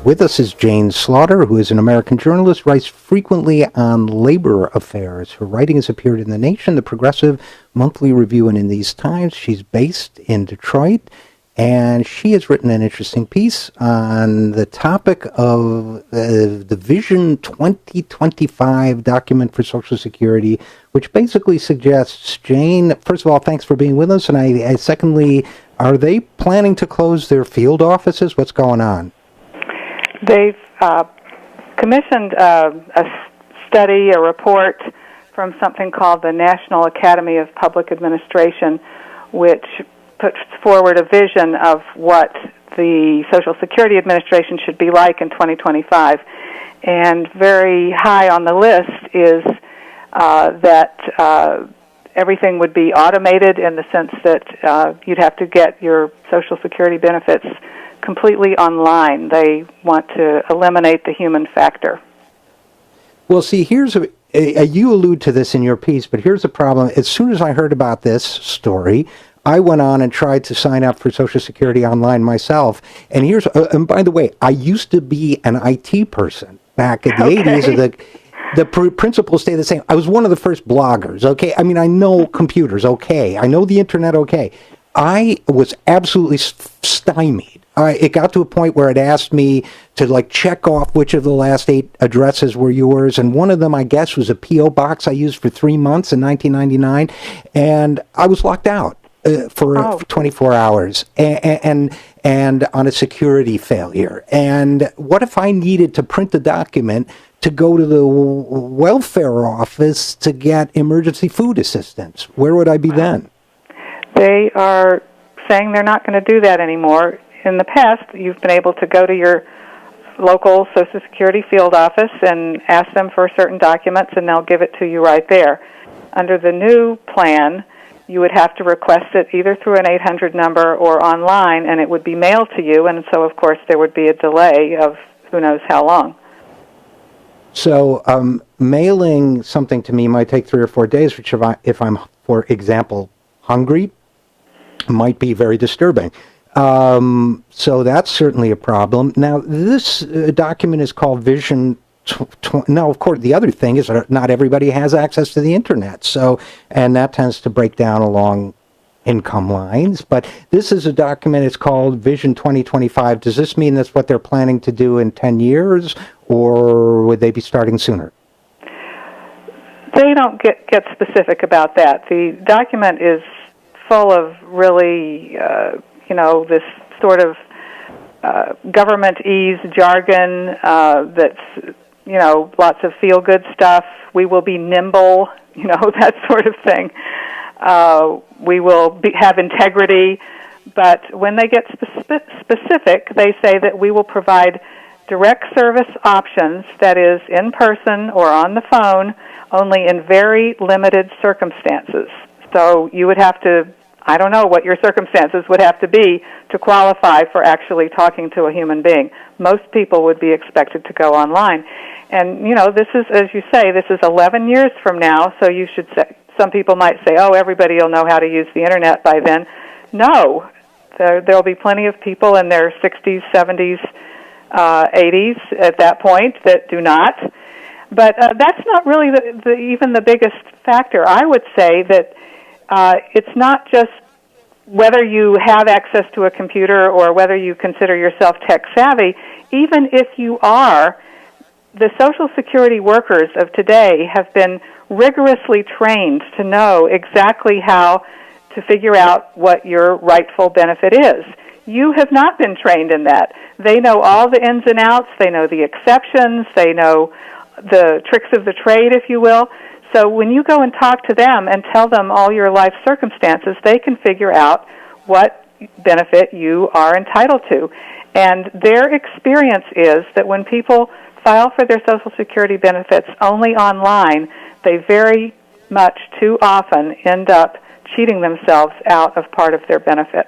With us is Jane Slaughter, who is an American journalist, writes frequently on labor affairs. Her writing has appeared in The Nation, The Progressive, Monthly Review, and in These Times. She's based in Detroit, and she has written an interesting piece on the topic of the Vision 2025 document for Social Security, which basically suggests, Jane, first of all, thanks for being with us, and I secondly, are they planning to close their field offices? What's going on? They've commissioned a study, a report from something called the National Academy of Public Administration, which puts forward a vision of what the Social Security Administration should be like in 2025. And very high on the list is that everything would be automated in the sense that you'd have to get your Social Security benefits completely online. They want to eliminate the human factor. Well, see, here's you allude to this in your piece, but here's the problem. As soon as I heard about this story, I went on and tried to sign up for Social Security online myself. And here's, and by the way, I used to be an IT person back in the 80s. The principles stay the same. I was one of the first bloggers, okay? I mean, I know computers, okay? I know the internet, okay? I was absolutely stymied. It got to a point where it asked me to, check off which of the last 8 addresses were yours, and one of them, I guess, was a P.O. box I used for 3 months in 1999, and I was locked out for 24 hours, and on a security failure. And what if I needed to print the document to go to the welfare office to get emergency food assistance? Where would I be then? They are saying they're not going to do that anymore. In the past, you've been able to go to your local Social Security field office and ask them for certain documents, and they'll give it to you right there. Under the new plan, you would have to request it either through an 800 number or online, and it would be mailed to you, and so, of course, there would be a delay of who knows how long. So mailing something to me might take 3 or 4 days, which if I'm, for example, hungry, might be very disturbing. So that's certainly a problem. Now, this document is called Vision. Now, of course, the other thing is that not everybody has access to the internet. So, and that tends to break down along income lines. But this is a document. It's called Vision 2025. Does this mean that's what they're planning to do in 10 years, or would they be starting sooner? They don't get specific about that. The document is full of really, this sort of government ease jargon that's, lots of feel-good stuff. We will be nimble, that sort of thing. We will have integrity. But when they get specific, they say that we will provide direct service options, that is, in person or on the phone, only in very limited circumstances. So you would have to, I don't know what your circumstances would have to be to qualify for actually talking to a human being. Most people would be expected to go online. And, this is, as you say, this is 11 years from now, so you should say, some people might say, oh, everybody will know how to use the internet by then. No. There'll be plenty of people in their 60s, 70s, 80s at that point that do not. But that's not really even the biggest factor. I would say that it's not just whether you have access to a computer or whether you consider yourself tech savvy. Even if you are, the Social Security workers of today have been rigorously trained to know exactly how to figure out what your rightful benefit is. You have not been trained in that. They know all the ins and outs. They know the exceptions. They know the tricks of the trade, if you will. So when you go and talk to them and tell them all your life circumstances, they can figure out what benefit you are entitled to. And their experience is that when people file for their Social Security benefits only online, they very much too often end up cheating themselves out of part of their benefit.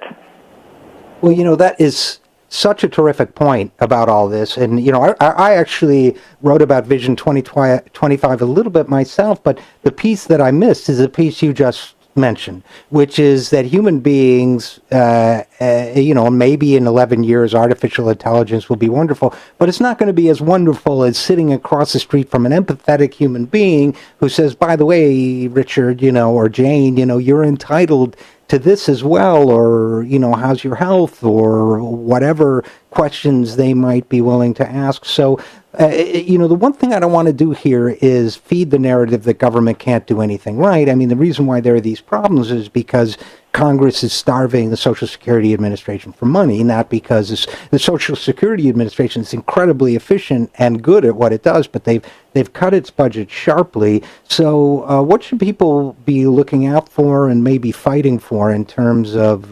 Well, that is such a terrific point about all this. And, I actually wrote about Vision 2025 a little bit myself, but the piece that I missed is the piece you just mentioned, which is that human beings, maybe in 11 years, artificial intelligence will be wonderful, but it's not going to be as wonderful as sitting across the street from an empathetic human being who says, by the way, Richard, or Jane, you're entitled to this as well, or, how's your health, or whatever questions they might be willing to ask. So, the one thing I don't want to do here is feed the narrative that government can't do anything right. I mean, the reason why there are these problems is because Congress is starving the Social Security Administration for money, not because the Social Security Administration is incredibly efficient and good at what it does, but they've cut its budget sharply. So what should people be looking out for and maybe fighting for in terms of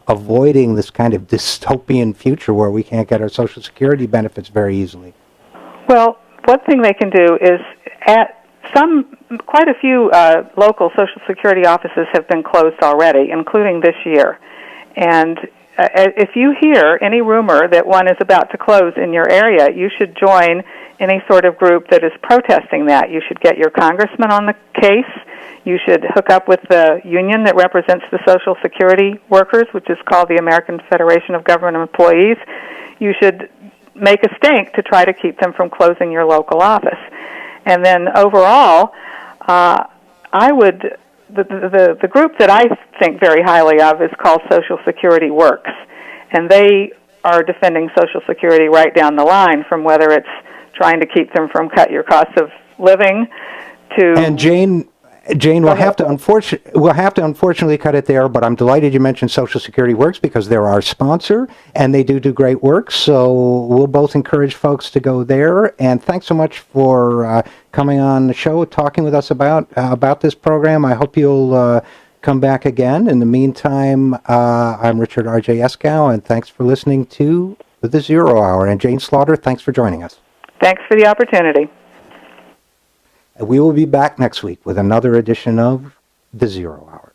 avoiding this kind of dystopian future where we can't get our Social Security benefits very easily? Well, one thing they can do is quite a few local Social Security offices have been closed already, including this year. And if you hear any rumor that one is about to close in your area, you should join any sort of group that is protesting that. You should get your congressman on the case. You should hook up with the union that represents the Social Security workers, which is called the American Federation of Government Employees. You should make a stink to try to keep them from closing your local office. And then overall, the group that I think very highly of is called Social Security Works, and they are defending Social Security right down the line, from whether it's trying to keep them from cut your cost of living to... And Jane, we'll have to unfortunately cut it there, but I'm delighted you mentioned Social Security Works because they're our sponsor, and they do great work, so we'll both encourage folks to go there. And thanks so much for coming on the show, talking with us about this program. I hope you'll come back again. In the meantime, I'm Richard RJ Eskow, and thanks for listening to The Zero Hour. And Jane Slaughter, thanks for joining us. Thanks for the opportunity. We will be back next week with another edition of The Zero Hour.